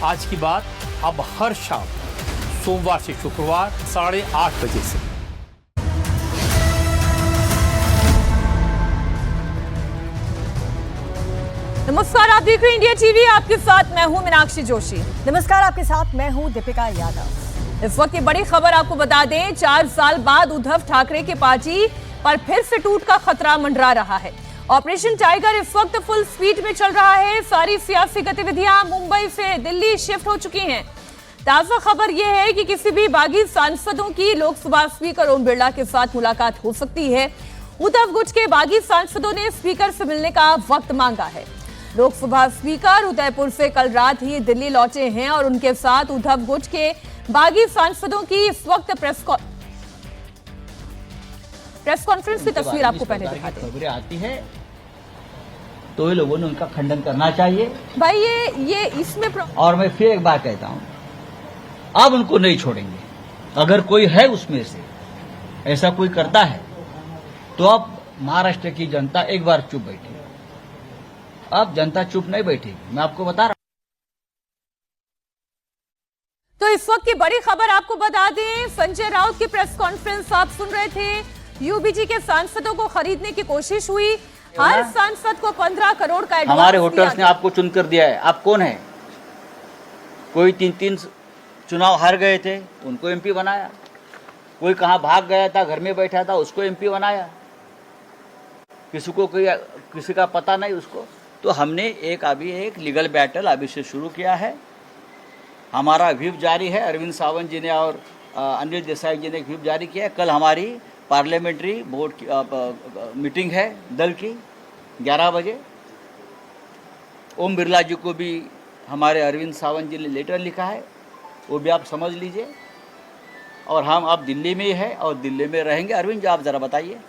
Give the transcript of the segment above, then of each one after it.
आज की बात अब हर शाम सोमवार से शुक्रवार 8:30 बजे से। नमस्कार, आप देख रहे हैं इंडिया टीवी। आपके साथ मैं हूं मीनाक्षी जोशी। नमस्कार, आपके साथ मैं हूं दीपिका यादव। इस वक्त की बड़ी खबर आपको बता दें, 4 साल बाद उद्धव ठाकरे की पार्टी पर फिर से टूट का खतरा मंडरा रहा है। ऑपरेशन टाइगर इस वक्त फुल स्पीड में चल रहा है। सारी सियासी गतिविधियां मुंबई से दिल्ली शिफ्ट हो चुकी हैं। ताजा खबर यह है कि किसी भी बागी सांसदों की लोकसभा स्पीकर ओम बिरला के साथ मुलाकात हो सकती है। उद्धव गुट के बागी सांसदों ने स्पीकर से मिलने का वक्त मांगा है। लोकसभा स्पीकर उदयपुर से कल रात ही दिल्ली लौटे हैं और उनके साथ उद्धव गुट के बागी सांसदों की इस वक्त प्रेस कॉन्फ्रेंस की तस्वीर आपको पहले दिखाते हैं। खबरें आती है तो ये लोगों ने उनका खंडन करना चाहिए भाई। ये इसमें और मैं फिर एक बात कहता हूं, अब उनको नहीं छोड़ेंगे। अगर कोई है उसमें से ऐसा कोई करता है तो अब महाराष्ट्र की जनता एक बार चुप बैठी। अब जनता चुप नहीं बैठेगी, मैं आपको बता रहा हूं। तो इस वक्त की बड़ी खबर आपको बता दें, संजय राउत की प्रेस कॉन्फ्रेंस आप सुन रहे थे। यूबीजी के सांसदों को खरीदने की कोशिश हुई। हर सांसद को 15 करोड़ का एडवांस हमारे वोटर्स ने आपको चुनकर दिया है। आप कौन है? कोई 3-3 चुनाव हार गए थे, उनको एमपी बनाया। कोई कहां भाग गया था, घर में बैठा था, उसको एमपी बनाया। किसी का पता नहीं उसको। तो हमने अभी एक लीगल बैटल अभी से शुरू किया है। हमारा व्हिप जारी है। अरविंद सावंत जी ने और अनिल देसाई जी ने व्हिप जारी किया है। कल हमारी पार्लियामेंट्री बोर्ड की मीटिंग है दल की 11 बजे। ओम बिरला जी को भी हमारे अरविंद सावंत जी ने लेटर लिखा है, वो भी आप समझ लीजिए। और हम अब दिल्ली में ही है और दिल्ली में रहेंगे। अरविंद जी, आप ज़रा बताइए।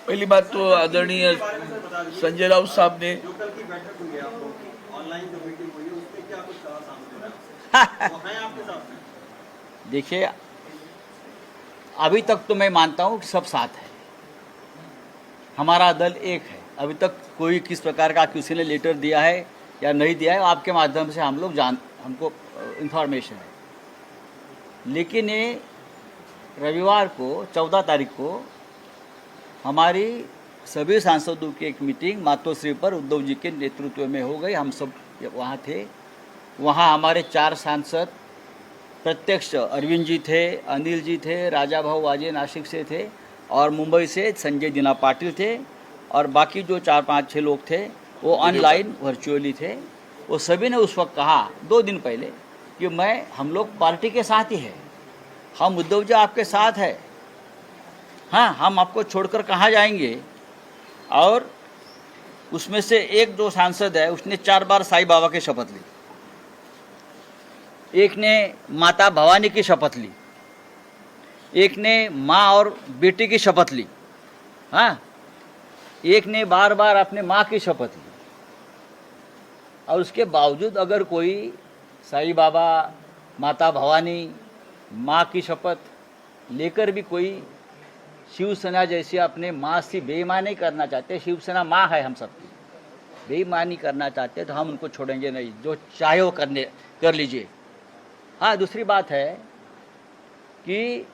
पहली बात तो आदरणीय संजय राउत साहब ने देखिए, अभी तक तो मैं मानता हूँ कि सब साथ है, हमारा दल एक है। अभी तक कोई किस प्रकार का किसी ने लेटर दिया है या नहीं दिया है, आपके माध्यम से हमको इंफॉर्मेशन है। लेकिन ये रविवार को 14 तारीख को हमारी सभी सांसदों की एक मीटिंग मातोश्री पर उद्धव जी के नेतृत्व में हो गई। हम सब वहाँ थे। वहाँ हमारे 4 सांसद प्रत्यक्ष अरविंद जी थे, अनिल जी थे, राजा भाऊ वाजे नासिक से थे और मुंबई से संजय दिना पाटिल थे। और बाकी जो 4-5-6 लोग थे वो ऑनलाइन वर्चुअली थे। वो सभी ने उस वक्त कहा 2 दिन पहले कि हम लोग पार्टी के साथ ही है, हम उद्धव जी आपके साथ है, हाँ, हम आपको छोड़कर कहाँ जाएंगे। और उसमें से एक जो सांसद है उसने 4 बार साईं बाबा की शपथ ली, एक ने माता भवानी की शपथ ली, एक ने माँ और बेटी की शपथ ली, हाँ, एक ने बार बार अपने माँ की शपथ ली। और उसके बावजूद अगर कोई साईं बाबा, माता भवानी, माँ की शपथ लेकर भी कोई शिवसेना जैसी अपने माँ से बेईमानी करना चाहते, शिवसेना माँ है हम सबकी, बेईमानी करना चाहते तो हम उनको छोड़ेंगे नहीं। जो चाहे वो कर लीजिए। हाँ, दूसरी बात है कि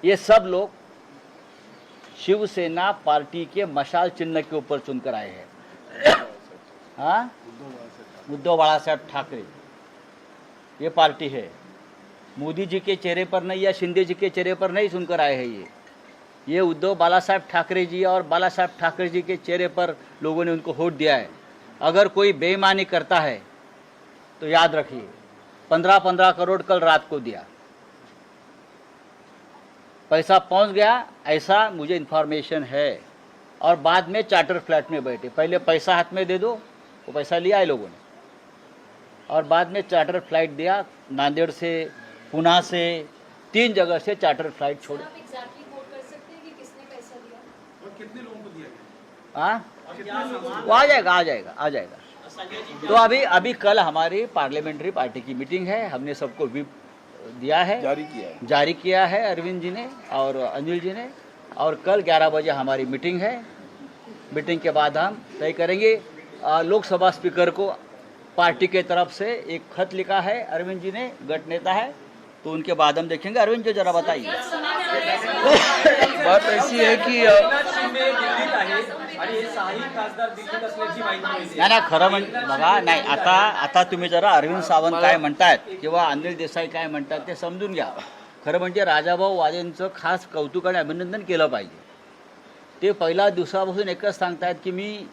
ये सब लोग शिवसेना पार्टी के मशाल चिन्ह के ऊपर चुनकर आए हैं। हाँ, उद्धव बाला साहब ठाकरे ये पार्टी है। मोदी जी के चेहरे पर नहीं या शिंदे जी के चेहरे पर नहीं सुनकर आए हैं। ये उद्धव बाला साहब ठाकरे जी और बाला साहब ठाकरे जी के चेहरे पर लोगों ने उनको वोट दिया है। अगर कोई बेईमानी करता है तो याद रखिए, 15-15 करोड़ कल रात को दिया, पैसा पहुंच गया, ऐसा मुझे इन्फॉर्मेशन है। और बाद में चार्टर फ्लैट में बैठे, पहले पैसा हाथ में दे दो, वो पैसा लिया है लोगों ने, और बाद में चार्टर फ्लाइट दिया। नांदेड़ से, पुणे से, 3 जगह से चार्टर फ्लाइट छोड़े। कितने लोगों को दिया गया? हाँ, वो आ जाएगा। तो अभी कल हमारी पार्लियामेंट्री पार्टी की मीटिंग है। हमने सबको व्हिप दिया है, जारी किया है अरविंद जी ने और अनिल जी ने। और कल 11 बजे हमारी मीटिंग है। मीटिंग के बाद हम तय करेंगे। लोकसभा स्पीकर को पार्टी के तरफ से एक खत लिखा है अरविंद जी ने, गट नेता है, तो उनके बाद हम देखेंगे। अरविंद जी जरा बताइए। बात ऐसी है की नाही खरं बघा, नाही आता तुम्ही जरा अरविंद सावंत काय म्हणतायत किंवा अनिल देसाई काय म्हणतात ते समजून घ्या। खरं म्हणजे राजाभाऊ वाजेंचं खास कौतुक आणि अभिनंदन केलं पाहिजे। ते पहिल्या दिवसापासून एकच सांगतायत की मी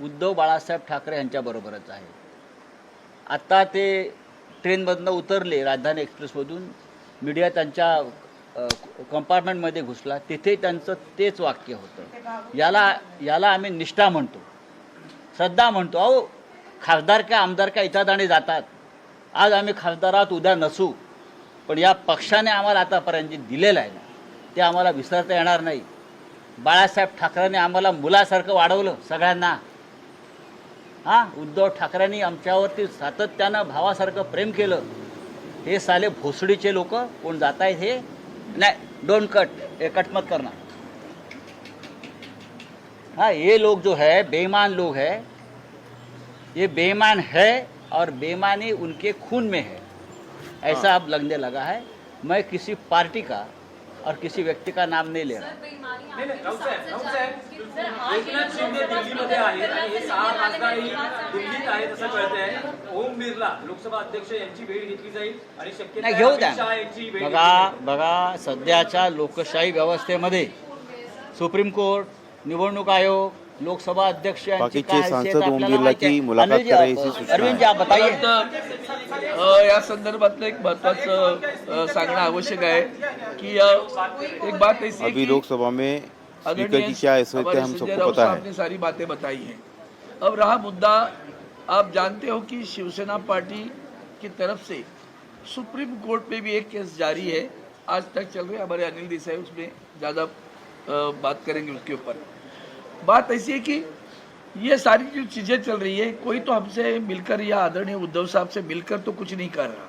उद्धव बाळासाहेब ठाकरे यांच्याबरोबरच आहे। आता ते ट्रेनमधनं उतरले, राजधानी एक्सप्रेसमधून, मीडिया त्यांच्या कंपार्टमेंटमध्ये घुसला, तिथे त्यांचं तेच वाक्य होतं। याला आम्ही निष्ठा म्हणतो, श्रद्धा म्हणतो। अहो खासदार का आमदार का येतात आणि जातात। आज आम्ही खासदारात उद्या नसू, पण या पक्षाने आम्हाला आतापर्यंत जे दिलेलं आहे ना ते आम्हाला विसरता येणार नाही। बाळासाहेब ठाकरेंनी आम्हाला मुलासारखं वाढवलं सगळ्यांना। हां, उद्धव ठाकरेंनी आमच्यावरती सातत्यानं भावासारखं प्रेम केलं। हे साले भोसडीचे लोक कोण जात आहेत हे नहीं, डोंट कट, ये कट मत करना। हाँ, ये लोग जो है बेईमान लोग हैं, ये बेईमान है और बेईमानी उनके खून में है, ऐसा अब लगने लगा है। मैं किसी पार्टी का और किसी व्यक्ति का नाम नहीं ले रहा। एकनाथ शिंदे दिल्लीमध्ये आहेत आणि हे 6 खासदारही दिल्लीत आहेत असं कळतंय। ओम बिर्ला लोकसभा अध्यक्ष यांची भेट घेतली जाईल आणि शक्यता नाही घेऊ द्या। अमित शहा यांची भेट बघा सध्याच्या लोकशाही व्यवस्थेमध्ये सुप्रीम कोर्ट, निवडणूक आयोग, लोकसभा अध्यक्ष यांची काय हैसियत आपल्याला माहिती आहे। अरविंद जी आप बताइए। या संदर्भातलं एक महत्वाचं सांगणं आवश्यक आहे की एक बात ऐसी है अभी कि लोकसभा में स्पीकर की क्या हैसियत है हम सबको पता है। आपने सारी बातें बताई हैं। अब रहा मुद्दा, आप जानते हो कि शिवसेना पार्टी की तरफ से सुप्रीम कोर्ट में भी एक केस जारी है, आज तक चल रहे। हमारे अनिल देसाई उसमें ज़्यादा बात करेंगे उसके ऊपर। बात ऐसी है कि ये सारी जो चीज़ें चल रही है, कोई तो हमसे मिलकर या आदरणीय उद्धव साहब से मिलकर तो कुछ नहीं कर रहा।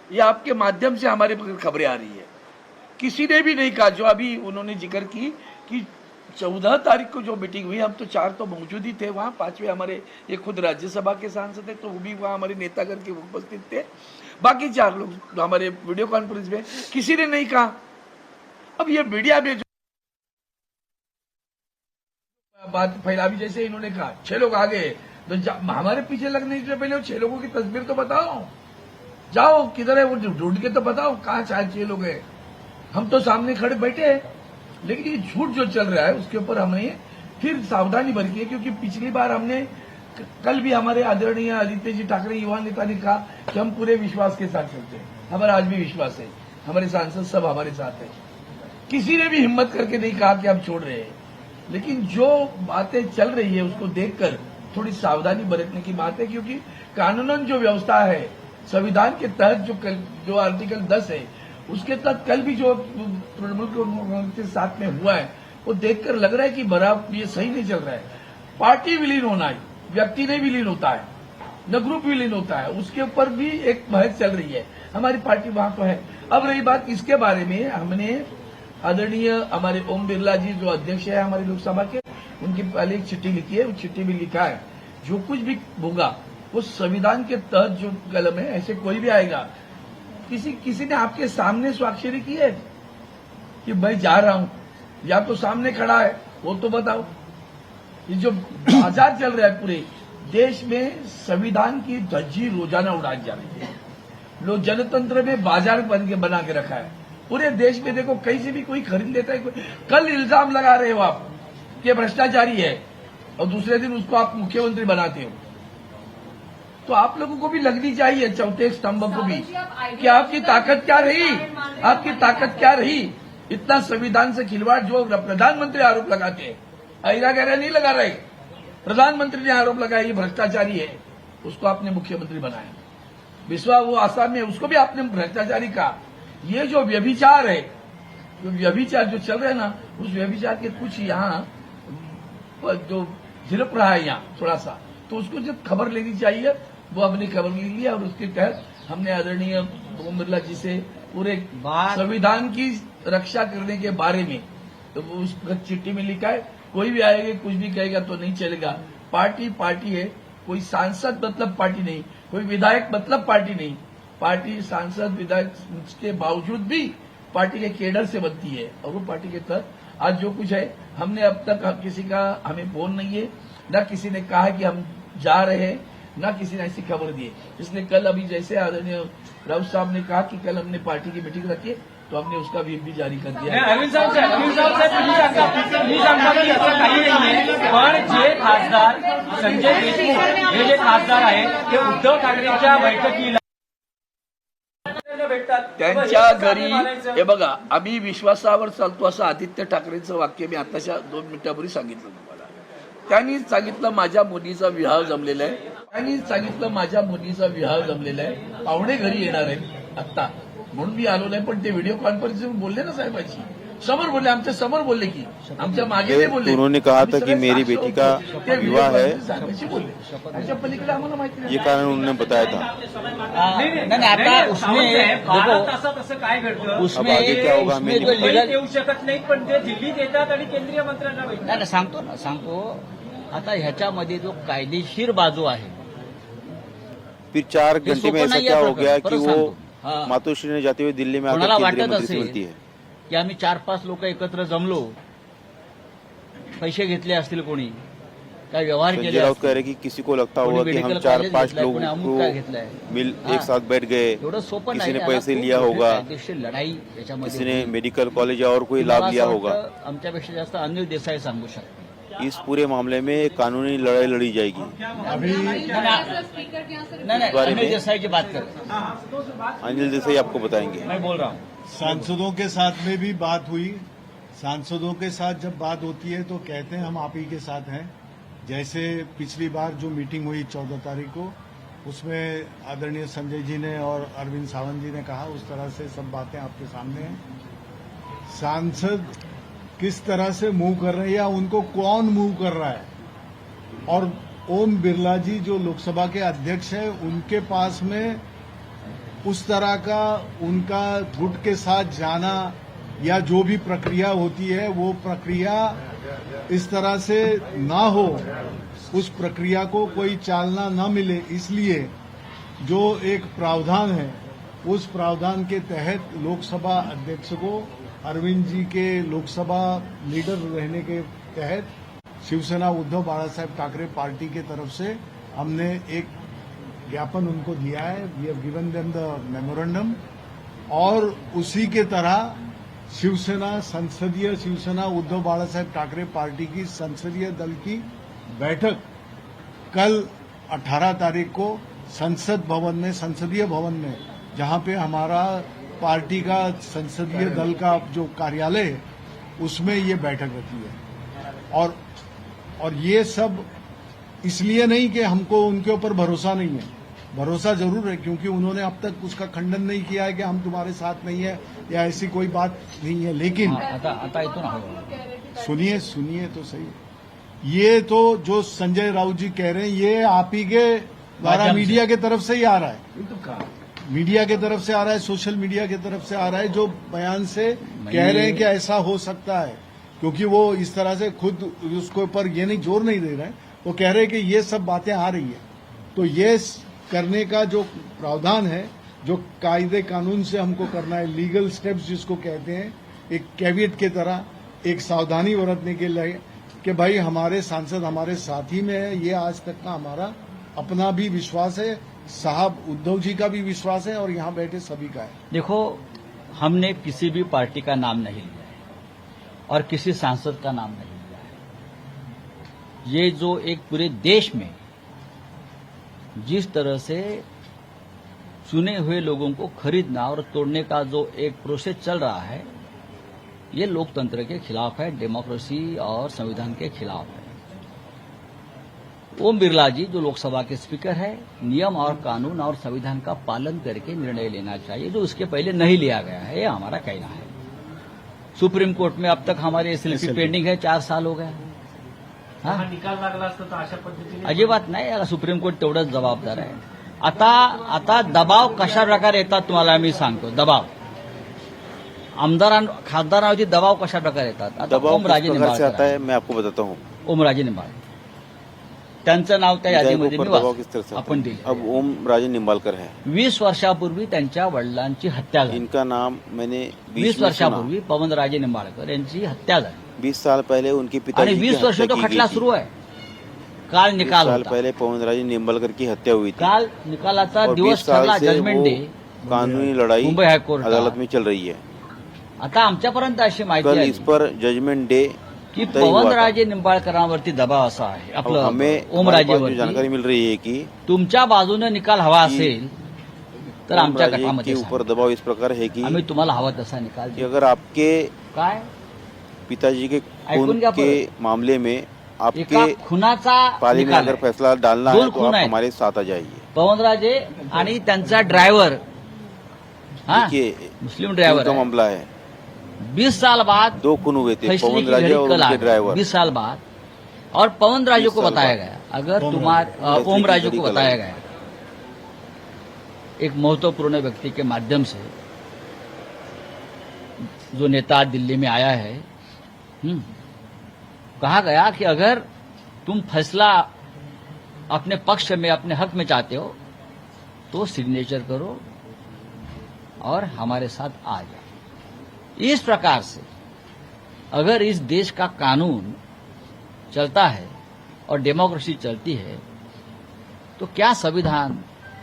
ये आपके माध्यम से हमारे पास खबरें आ रही है। किसी ने भी नहीं कहा, जो अभी उन्होंने जिक्र की कि 14 तारीख को जो मीटिंग हुई, हम तो 4 तो मौजूद ही थे वहाँ, 5वें हमारे ये खुद राज्यसभा के सांसद थे तो वो भी वहाँ हमारे नेतागण के उपस्थित थे। बाकी 4 लोग हमारे वीडियो कॉन्फ्रेंस में, किसी ने नहीं कहा। अब ये मीडिया में बात फैला भी, जैसे इन्होंने कहा 6 लोग आ गए तो हमारे पीछे लगने से पहले 6 लोगों की तस्वीर तो बताओ, जाओ किधर है वो ढूंढ के तो बताओ कहाँ 6 लोग हैं। हम तो सामने खड़े बैठे हैं, लेकिन ये झूठ जो चल रहा है उसके ऊपर हमें फिर सावधानी बरती है। क्योंकि पिछली बार हमने, कल भी हमारे आदरणीय आदित्य जी ठाकरे युवा नेता ने कहा कि हम पूरे विश्वास के साथ चलते हैं। हमारा आज भी विश्वास है, हमारे सांसद सब हमारे साथ है। किसी ने भी हिम्मत करके नहीं कहा कि हम छोड़ रहे हैं। लेकिन जो बातें चल रही है उसको देखकर थोड़ी सावधानी बरतने की बात है। क्योंकि कानूनन जो व्यवस्था है, संविधान के तहत जो आर्टिकल 10 है, उसके तहत कल भी जो तृणमूल कांग्रेस के साथ में हुआ है, वो देखकर लग रहा है कि बराबर ये सही नहीं चल रहा है। पार्टी विलीन होना है, व्यक्ति नहीं विलीन होता है, न ग्रुप विलीन होता है, उसके ऊपर भी एक बहस चल रही है। हमारी पार्टी वहां तो है। अब रही बात इसके बारे में, हमने आदरणीय हमारे ओम बिरला जी जो अध्यक्ष है हमारी लोकसभा के, उनकी पहले एक चिट्ठी लिखी है। उस चिट्ठी में लिखा है जो कुछ भी होगा वो संविधान के तहत जो कलम है, ऐसे कोई भी आएगा। किसी ने आपके सामने स्वाक्षरी की है कि मैं जा रहा हूं, या तो सामने खड़ा है वो तो बताओ। ये जो बाजार चल रहा है पूरे देश में, संविधान की धज्जी रोजाना उड़ाई जा रही है। लोग जनतंत्र में बाजार बना के रखा है पूरे देश में। देखो कहीं से भी कोई खरीद लेता है। कल इल्जाम लगा रहे हो आप कि भ्रष्टाचारी है और दूसरे दिन उसको आप मुख्यमंत्री बनाते हो। तो आप लोगों को भी लगनी चाहिए, चौथे स्तंभ को भी, कि आपकी ताकत क्या रही, आपकी ताकत क्या रही। इतना संविधान से खिलवाड़ जो प्रधानमंत्री आरोप लगाते हैं, अहिरा गहरा नहीं लगा रहे, प्रधानमंत्री ने आरोप लगाया ये भ्रष्टाचारी है, उसको आपने मुख्यमंत्री बनाया। विश्वा वो आसाम में, उसको भी आपने भ्रष्टाचारी कहा। ये जो व्यभिचार है, जो व्यभिचार जो चल रहा है ना, उस व्यभिचार के कुछ यहाँ जो झिलक रहा है यहाँ थोड़ा सा, तो उसको जब खबर लेनी चाहिए वो हमने खबर ले लिया। और उसके तहत हमने आदरणीय ओम बिरला जी से पूरे संविधान की रक्षा करने के बारे में, तो उस चिट्ठी में लिखा है कोई भी आएगा कुछ भी कहेगा तो नहीं चलेगा। पार्टी पार्टी है, कोई सांसद मतलब पार्टी नहीं, कोई विधायक मतलब पार्टी नहीं। पार्टी सांसद विधायक के बावजूद भी पार्टी के केडर से बनती है और वो पार्टी के तहत आज जो कुछ है, हमने अब तक किसी का हमें फोन नहीं है, न किसी ने कहा कि हम जा रहे हैं, न किसी ने ऐसी खबर दी है। इसलिए कल अभी जैसे आदरणीय राउत साहब ने कहा कि कल हमने पार्टी की मीटिंग रखी है, तो हमने उसका व्हीप भी जारी कर दिया है। अरविंद साहेब तुम्ही सांगता की असं काही नाहीये, पण जे खासदार संजय देशमुख हे जे खासदार आहेत ते उद्धव ठाकरेंच्या बैठकीला भेटतात, त्यांच्या घरी हे बघा, आम्ही विश्वासावर चालतो असं आदित्य ठाकरेंचं वाक्य मी आताच्या 2 मिनिटांपूर्वी सांगितलं तुम्हाला। त्यांनी सांगितलं माझ्या मुलीचा विवाह जमलेला आहे, पाहुणे घरी येणार आहेत आत्ता, म्हणून मी आलो नाही। पण ते व्हिडिओ कॉन्फरन्सिंग बोलले ना साहेबांशी, समोर बोलले, आमच्या समोर बोलले की आमच्या मागे नाही बोलले। उन्होंने कहा था कि मेरी बेटी का विवाह है, बोलले त्याच्या पलीकडे आम्हाला माहिती नाही। ये कारण उन्होंने बताया था। नहीं आता उसमें भारत तासात असं काय घडतं, अब आगे क्या होगा हमें नहीं पता। मुंबईत येऊ शकत नाहीत, पण ते दिल्लीत येतात आणि केंद्रीय मंत्र्यांना भेटतात। नाही सांगतो आता ह्याच्यामध्ये जो कायदेशीर बाजू आहे, फिर 4 ये घंटे में सोपं ऐसा नहीं क्या है हो गया प्रकरण, कि परत वो सांगतो। हाँ। मातोश्री ने जाते हुए दिल्ली में आकर कोणाला केंद्रीय वाटत मंत्री से असेल मिलती है। की आम्ही 4-5 लोक एकत्र जमलो, पैसे घेतले असतील कोणी, काय व्यवहार संजय केले राउत कह असतील, रहे कि किसी को लगता कोणी होगा कि हम मेडिकल 4-5 कॉलेज घेतलंय, लोग कोणी अमुक काय घेतलंय। को मिल हाँ। एक साथ बैठ गए, एवढं सोपं किसी नाही, ने त्याला पैसे खूप लिया मोठी होगा, कायदेशीर लढाई याच्यामध्ये किसी ने होती। मेडिकल कॉलेज या और कोई मला लाभ असं लिया होगा। वाटतं आमच्यापेक्षा जास्त अनिल देसाई सांगू शकतो। इस पूरे मामले में एक कानूनी लड़ाई लड़ी जाएगी। नहीं बारे अनिल में- देसाई की बात कर, अनिल देसाई आपको बताएंगे। मैं बोल रहा हूँ। सांसदों के साथ में भी बात हुई। सांसदों के साथ जब बात होती है तो कहते हैं हम आप ही के साथ हैं। जैसे पिछली बार जो मीटिंग हुई 14 तारीख को, उसमें आदरणीय संजय जी ने और अरविंद सावंत जी ने कहा, उस तरह से सब बातें आपके सामने हैं। सांसद किस तरह से मूव कर रहे हैं या उनको कौन मूव कर रहा है, और ओम बिरला जी जो लोकसभा के अध्यक्ष हैं उनके पास में उस तरह का उनका गुट के साथ जाना या जो भी प्रक्रिया होती है वो प्रक्रिया इस तरह से ना हो, उस प्रक्रिया को कोई चालना न मिले, इसलिए जो एक प्रावधान है उस प्रावधान के तहत लोकसभा अध्यक्ष को अरविंद जी के लोकसभा लीडर रहने के तहत शिवसेना उद्धव बाला साहेब ठाकरे पार्टी के तरफ से हमने एक ज्ञापन उनको दिया है। We have given them the memorandum, और उसी के तरह शिवसेना उद्धव बाला साहेब ठाकरे पार्टी की संसदीय दल की बैठक कल 18 तारीख को संसदीय भवन में, जहां पे हमारा पार्टी का संसदीय दल का जो कार्यालय है उसमें ये बैठक रखी है। और ये सब इसलिए नहीं कि हमको उनके ऊपर भरोसा नहीं है, भरोसा जरूर है, क्योंकि उन्होंने अब तक उसका खंडन नहीं किया है कि हम तुम्हारे साथ नहीं है या ऐसी कोई बात नहीं है। लेकिन आता इथून हळूहळू सुनिए तो सही, ये तो जो संजय राउत जी कह रहे हैं ये आप ही के द्वारा मीडिया की तरफ से ही आ रहा है, मीडिया की तरफ से आ रहा है, सोशल मीडिया की तरफ से आ रहा है, जो बयान से कह रहे हैं कि ऐसा हो सकता है, क्योंकि वो इस तरह से खुद उसके ऊपर ये नहीं जोर नहीं दे रहे हैं, वो कह रहे हैं कि ये सब बातें आ रही है। तो ये करने का जो प्रावधान है, जो कायदे कानून से हमको करना है, लीगल स्टेप्स जिसको कहते हैं, एक कैवियट की तरह एक सावधानी बरतने के लिए कि भाई हमारे सांसद हमारे साथी में है, ये आज तक का हमारा अपना भी विश्वास है, साहब उद्धव जी का भी विश्वास है और यहाँ बैठे सभी का है। देखो, हमने किसी भी पार्टी का नाम नहीं लिया है और किसी सांसद का नाम नहीं लिया है। ये जो एक पूरे देश में जिस तरह से चुने हुए लोगों को खरीदना और तोड़ने का जो एक प्रोसेस चल रहा है, ये लोकतंत्र के खिलाफ है, डेमोक्रेसी और संविधान के खिलाफ है। ओम बिरला जी जो लोकसभा के स्पीकर है, नियम और कानून और संविधान का पालन करके निर्णय लेना चाहिए, जो उसके पहले नहीं लिया गया है, ये हमारा कहना है। सुप्रीम कोर्ट में अब तक हमारे एसएलपी पेंडिंग है, 4 साल हो गए। हाँ? निकाल लागला असता तर अशा पद्धतीने अजिबात नाही, याला सुप्रीम कोर्ट तेवढंच जबाबदार आहे। आता दबाव कशा प्रकारे येतात तुम्हाला मी सांगतो। दबाव खासदारांवरती दबाव कशा प्रकारे येतात। आता दबाव किस ओमराजे प्रकार से आता निंबाळकर है मैं आपको बताता हूँ। ओमराजे निंबाळकर त्यांचं नाव त्या विधायक यादीमध्ये मी ऊपर दबाव वाचलं. किस तरह से आपण आता है? दिले. अब ओम राजे निंबालकर है, 20 वर्षापूर्वी त्यांच्या वडिलांची हत्या झाली. इनका नाम मैंने 20 वर्षापूर्वी पवनराजे निंबाळकर यांची हत्या झाली 20 साल पहले उनके आणि पिताजी की 20 वर्ष हत्या तो की खटला गई सुरू थी। आहे. काल 20 निकाल साल होता. पहले पवनराजे निंबालकर की हत्या हुई थी काल निकालाचा और 20 दिवस साल ठरला, से जजमेंट वो डे. कानूनी लड़ाई मुंबई हायकोर्टात. अदालत में चल रही है। आता आमच्यापर्यंत अशी माहिती कल आहे इस पर जजमेंट डे की तय हुआ था। पवनराजे निंबाळकरांवरती दबाव असा आहे अब आपलं हमें हमारे पास जो ओमराजेवरती. जानकारी मिल रही है कि तुमच्या बाजूने निकाल हवा असेल तर आमच्या ओमराजे के गटामध्ये ऊपर सांगा. दबाव इस प्रकार है कि आम्ही तुम्हाला हवा तसा निकाल कि देऊ. अगर आपके काय पिताजी के ऐकून खून घ्या के परत. मामले में एका आपके खुनाचा पाली में निकाल अगर आहे. फैसला डालना दोन है तो खून आप आहेत. हमारे साथ आ जाइए। पवनराजे आणि त्यांचा ड्रायव्हर देखिए मुस्लिम खून ड्राइवर का है. मामला है, 20 साल बाद 2 खून हुए थे, फैसले पवन की राजे घड़ी और कल आ उनके गई. ड्राइवर। 20 साल बाद और पवन राजे 20 को साल बताया बाद। गया अगर ओम तुम्हारे फैसले ओम की राजे घड़ी को कल बताया आई। गया एक महत्वपूर्ण व्यक्ति के माध्यम से जो नेता आज दिल्ली में आया है, कहा गया कि अगर तुम फैसला अपने पक्ष में अपने हक में चाहते हो तो सिग्नेचर करो और हमारे साथ आ जाओ. इस प्रकार से अगर इस देश का कानून चलता है और डेमोक्रेसी चलती है तो क्या संविधान,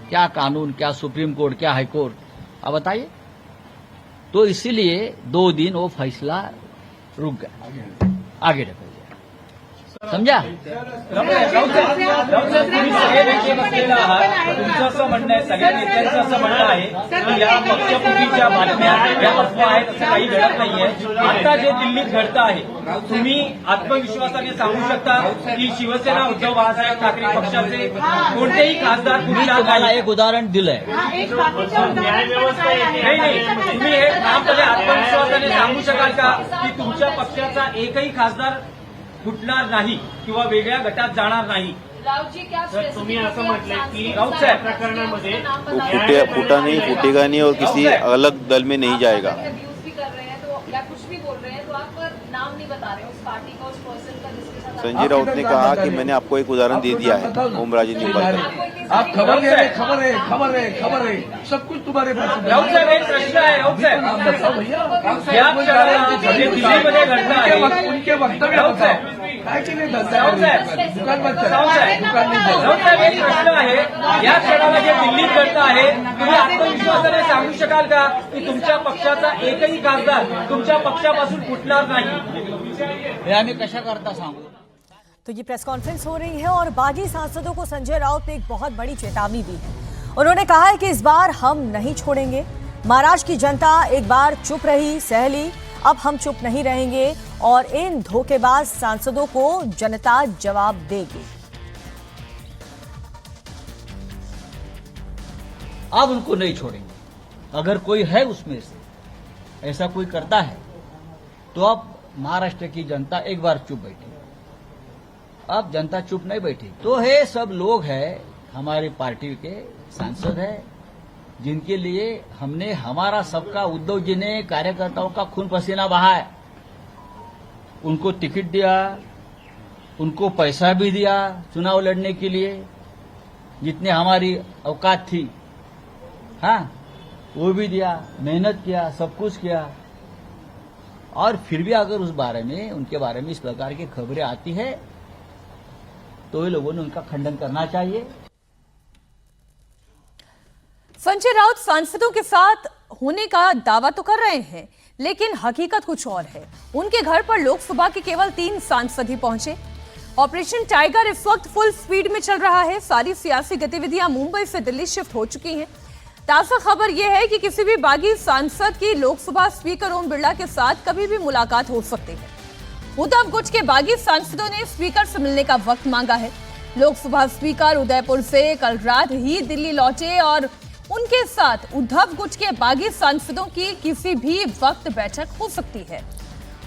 क्या कानून, क्या सुप्रीम कोर्ट, क्या हाई कोर्ट, आप बताइए. तो इसीलिए 2 दिन वो फैसला रुक गया, आगे ढकल गया. समझा. तुम्ही सगळे नेते बसलेला आहात. तुमचं असं म्हणणं आहे, सगळ्या नेत्यांचं असं म्हणणं आहे की या पक्षफुटीच्या बातम्या या अफवा आहेत, असं काही घडत नाहीये. आता जे दिल्लीत घडतं आहे, तुम्ही आत्मविश्वासाने सांगू शकता की शिवसेना उद्धव बाळासाहेब ठाकरे पक्षाचे कोणतेही खासदार मी कुठला तुम्हाला नाही. एक उदाहरण दिलंय. नाही तुम्ही हे ठामपणे आत्मविश्वासाने सांगू शकाल का की तुमच्या पक्षाचा एकही खासदार फुटणार नाही किंवा वेगळ्या गटात जाणार नाही. तुम्ही असं म्हटलंय की राऊत साहेब, प्रकरणामध्ये वो फूटा नहीं, फूटेगा नहीं और किसी अलग दल में नहीं जाएगा। अब्यूज भी कर रहे हैं तो या कुछ भी बोल रहे हैं तो आप नाम नहीं बता रहे उस पार्टी का, उस पर्सन का जिसके साथ संजय राउत ने कहा कि मैंने आपको एक उदाहरण दे दिया है, ओमराजे निंबालकर। आप खबर ले रहे, खबर है, सब कुछ तुम्हारे पास है। राऊत साहेब एक प्रश्न आहे. राऊत साहेब, आप बताओ भैया, या क्षणाला जे दिल्लीमध्ये घडतं आहे, उनके वक्तव्य राऊत बताओ. साहेब, काय की नाही राऊत धंदा? साहेब, दुकान मत करा. राऊत साहेब, दुकान नहीं चला. राऊत साहेब एक प्रश्न आहे. या क्षणाला जे दिल्लीत घडतं आहे, तुम्ही आत्मविश्वासाने सांगू शकाल का की तुमच्या पक्षाचा एकही खासदार तुमच्या पक्षापासून फुटणार नाही. हे आम्ही कशा करता सांगू. तो ये प्रेस कॉन्फ्रेंस हो रही है और बागी सांसदों को संजय राउत ने एक बहुत बड़ी चेतावनी दी है. उन्होंने कहा है कि इस बार हम नहीं छोड़ेंगे. महाराष्ट्र की जनता एक बार चुप रही, सह ली, अब हम चुप नहीं रहेंगे और इन धोखेबाज सांसदों को जनता जवाब देगी. अब उनको नहीं छोड़ेंगे. अगर कोई है उसमें से ऐसा कोई करता है तो अब महाराष्ट्र की जनता एक बार चुप बैठी. अब जनता चुप नहीं बैठी. तो ये सब लोग हैं, हमारी पार्टी के सांसद हैं, जिनके लिए हमने हमारा सबका उद्धव जी ने कार्यकर्ताओं का खून पसीना बहा है. उनको टिकट दिया, उनको पैसा भी दिया चुनाव लड़ने के लिए, जितने हमारी औकात थी, हाँ वो भी दिया, मेहनत किया, सब कुछ किया. और फिर भी अगर उस बारे में, उनके बारे में इस प्रकार की खबरें आती है तो ये लोगों ने उनका खंडन करना चाहिए. संजय राउत सांसदों के साथ होने का दावा तो कर रहे हैं, लेकिन हकीकत कुछ और है. उनके घर पर लोकसभा के केवल 3 सांसद ही पहुंचे. ऑपरेशन टाइगर इस वक्त फुल स्पीड में चल रहा है. सारी सियासी गतिविधियां मुंबई से दिल्ली शिफ्ट हो चुकी हैं. ताजा खबर यह है कि किसी भी बागी सांसद की लोकसभा स्पीकर ओम बिरला के साथ कभी भी मुलाकात हो सकती है. उद्धव गुट के बागी सांसदों ने स्पीकर से मिलने का वक्त मांगा है. लोकसभा स्पीकर उदयपुर से कल रात ही दिल्ली लौटे और उनके साथ उद्धव गुट के बागी सांसदों की किसी भी वक्त बैठक हो सकती है.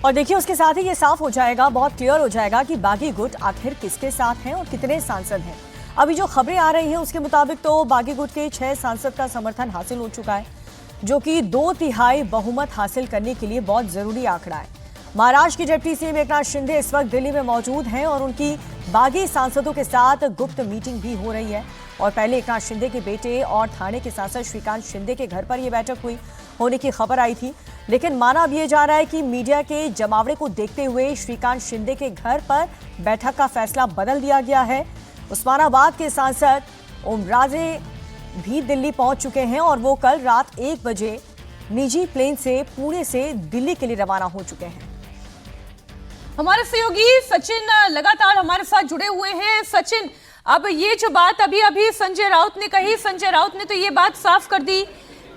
और देखिए उसके साथ ही ये साफ हो जाएगा, बहुत क्लियर हो जाएगा कि बागी गुट आखिर किसके साथ हैं और कितने सांसद हैं. अभी जो खबरें आ रही हैं उसके मुताबिक तो बागी गुट के 6 सांसद का समर्थन हासिल हो चुका है, जो कि 2/3 बहुमत हासिल करने के लिए बहुत जरूरी आंकड़ा है. महाराष्ट्र के डिप्टी सीएम एकनाथ शिंदे इस वक्त दिल्ली में मौजूद हैं और उनकी बागी सांसदों के साथ गुप्त मीटिंग भी हो रही है। और पहले एकनाथ शिंदे के बेटे और ठाणे के सांसद श्रीकांत शिंदे के घर पर यह बैठक होने की खबर आई थी, लेकिन माना अब ये जा रहा है कि मीडिया के जमावड़े को देखते हुए श्रीकांत शिंदे के घर पर बैठक का फैसला बदल दिया गया है। उस्मानाबाद के सांसद ओमराजे भी दिल्ली पहुंच चुके हैं और वो कल रात 1 बजे निजी प्लेन से पुणे से दिल्ली के लिए रवाना हो चुके हैं। हमारे सहयोगी सचिन लगातार हमारे साथ जुड़े हुए हैं। सचिन, अब ये जो बात अभी संजय राउत ने कही, संजय राउत ने तो ये बात साफ कर दी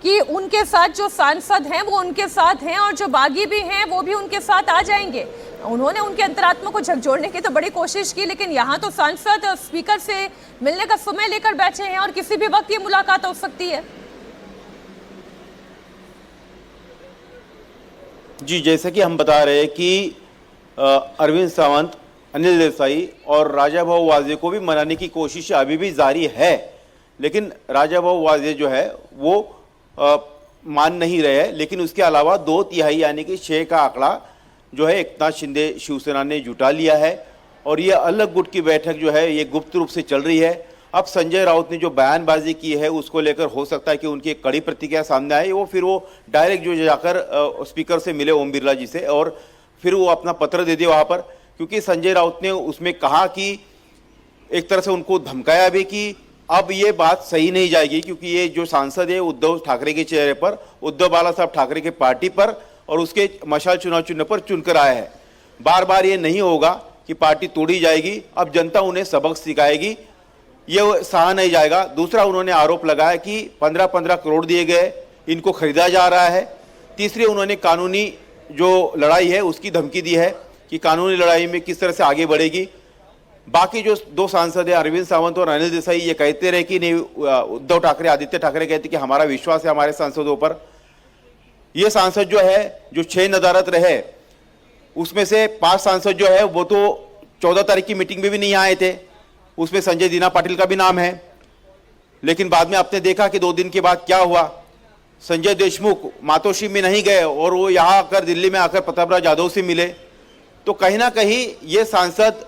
कि उनके साथ जो सांसद हैं वो उनके साथ हैं और जो बागी भी हैं वो भी उनके साथ आ जाएंगे। उन्होंने उनके अंतरात्मा को झकझोरने की तो बड़ी कोशिश की, लेकिन यहाँ तो सांसद स्पीकर से मिलने का समय लेकर बैठे हैं और किसी भी वक्त ये मुलाकात हो सकती है। जी, जैसे कि हम बता रहे हैं कि अरविंद सावंत, अनिल देसाई और राजा भाऊ वाजे को भी मनाने की कोशिश अभी भी जारी है, लेकिन राजा भाऊ वाजे जो है वो मान नहीं रहे हैं। लेकिन उसके अलावा 2/3 यानी कि 6 का आंकड़ा जो है एकनाथ शिंदे शिवसेना ने जुटा लिया है और ये अलग गुट की बैठक जो है ये गुप्त रूप से चल रही है। अब संजय राउत ने जो बयानबाजी की है उसको लेकर हो सकता है कि उनकी एक कड़ी प्रतिक्रिया सामने आए, वो फिर वो डायरेक्ट जो जाकर स्पीकर से मिले ओम बिरला जी से और फिर वो अपना पत्र दे दिए वहाँ पर, क्योंकि संजय राउत ने उसमें कहा कि एक तरह से उनको धमकाया भी कि अब ये बात सही नहीं जाएगी, क्योंकि ये जो सांसद है उद्धव ठाकरे के चेहरे पर, उद्धव बाला साहब ठाकरे के पार्टी पर और उसके मशाल चुनाव चिन्ह पर चुनकर आया है। बार बार ये नहीं होगा कि पार्टी तोड़ी जाएगी, अब जनता उन्हें सबक सिखाएगी, ये सहा नहीं जाएगा। दूसरा, उन्होंने आरोप लगाया कि 15-15 करोड़ दिए गए, इनको खरीदा जा रहा है। तीसरी, उन्होंने कानूनी जो लड़ाई है उसकी धमकी दी है कि कानूनी लड़ाई में किस तरह से आगे बढ़ेगी। बाकी जो 2 सांसद हैं अरविंद सावंत और अनिल देसाई, ये कहते रहे कि नहीं, उद्धव ठाकरे, आदित्य ठाकरे कहते कि हमारा विश्वास है हमारे सांसदों पर। ये सांसद जो है जो 6 नदारत रहे उसमें से 5 सांसद जो है वो तो 14 तारीख की मीटिंग में भी नहीं आए थे, उसमें संजय दीना पाटिल का भी नाम है। लेकिन बाद में आपने देखा कि 2 दिन के बाद क्या हुआ, संजय देशमुख मातोश्री में नहीं गए और वो यहाँ आकर दिल्ली में आकर प्रतापराव जाधव से मिले। तो कहीं ना कहीं ये सांसद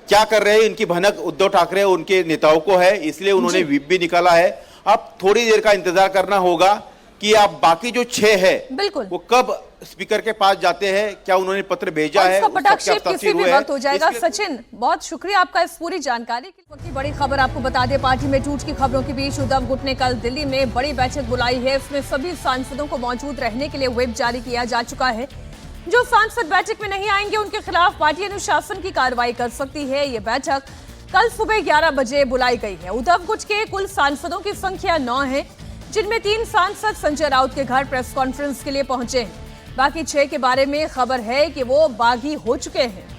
क्या कर रहे हैं, इनकी भनक उद्धव ठाकरे उनके नेताओं को है, इसलिए उन्होंने व्हिप भी निकाला है। अब थोड़ी देर का इंतजार करना होगा कि आप बाकी जो 6 है बिल्कुल वो कब स्पीकर के पास जाते हैं, क्या उन्होंने पत्र भेजा है, पटाक्षेप किसी भी वक्त हो जाएगा। सचिन, बहुत शुक्रिया आपका इस पूरी जानकारी के लिए। बड़ी खबर आपको बता दें, पार्टी में टूट की खबरों के बीच उद्धव गुट ने कल दिल्ली में बड़ी बैठक बुलाई है। इसमें सभी सांसदों को मौजूद रहने के लिए व्हिप जारी किया जा चुका है। जो सांसद बैठक में नहीं आएंगे उनके खिलाफ पार्टी अनुशासन की कार्रवाई कर सकती है। ये बैठक कल सुबह 11 बजे बुलाई गई है। उद्धव गुट के कुल सांसदों की संख्या 9 है, जिनमें 3 सांसद संजय राउत के घर प्रेस कॉन्फ्रेंस के लिए पहुंचे हैं। बाकी 6 के बारे में खबर है कि वो बागी हो चुके हैं।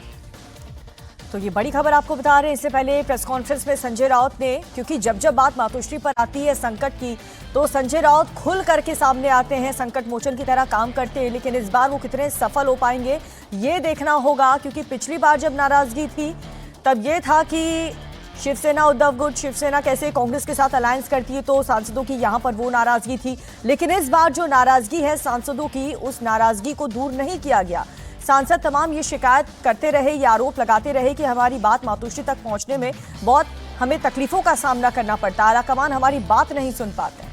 तो ये बड़ी खबर आपको बता रहे हैं। इससे पहले प्रेस कॉन्फ्रेंस में संजय राउत ने, क्योंकि जब जब बात मातोश्री पर आती है संकट की, तो संजय राउत खुल करके सामने आते हैं, संकट मोचन की तरह काम करते हैं। लेकिन इस बार वो कितने सफल हो पाएंगे ये देखना होगा, क्योंकि पिछली बार जब नाराजगी थी तब ये था कि शिवसेना उद्धव गुट, शिवसेना कैसे कांग्रेस के साथ अलायंस करती है, तो सांसदों की यहाँ पर वो नाराजगी थी। लेकिन इस बार जो नाराजगी है सांसदों की, उस नाराजगी को दूर नहीं किया गया। सांसद तमाम ये शिकायत करते रहे, ये आरोप लगाते रहे कि हमारी बात मातोश्री तक पहुंचने में बहुत हमें तकलीफों का सामना करना पड़ता है, आलाकमान हमारी बात नहीं सुन पाते।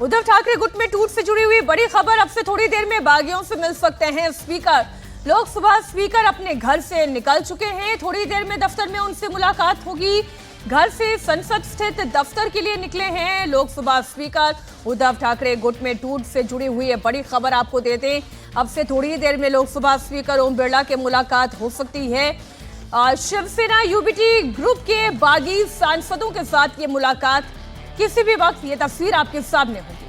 उद्धव ठाकरे गुट में टूट से जुड़ी हुई बड़ी खबर, अब से थोड़ी देर में बागियों से मिल सकते हैं स्पीकर। लोकसभा स्पीकर अपने घर से निकल चुके हैं, थोड़ी देर में दफ्तर में उनसे मुलाकात होगी। घर से संसद स्थित दफ्तर के लिए निकले हैं लोकसभा स्पीकर। उद्धव ठाकरे गुट में टूट से जुड़ी हुई है बड़ी खबर आपको दे दें, अब से थोड़ी देर में लोकसभा स्पीकर ओम बिरला के मुलाकात हो सकती है। शिवसेना यूबीटी ग्रुप के बागी सांसदों के साथ ये मुलाकात किसी भी वक्त, ये तस्वीर आपके सामने होगी।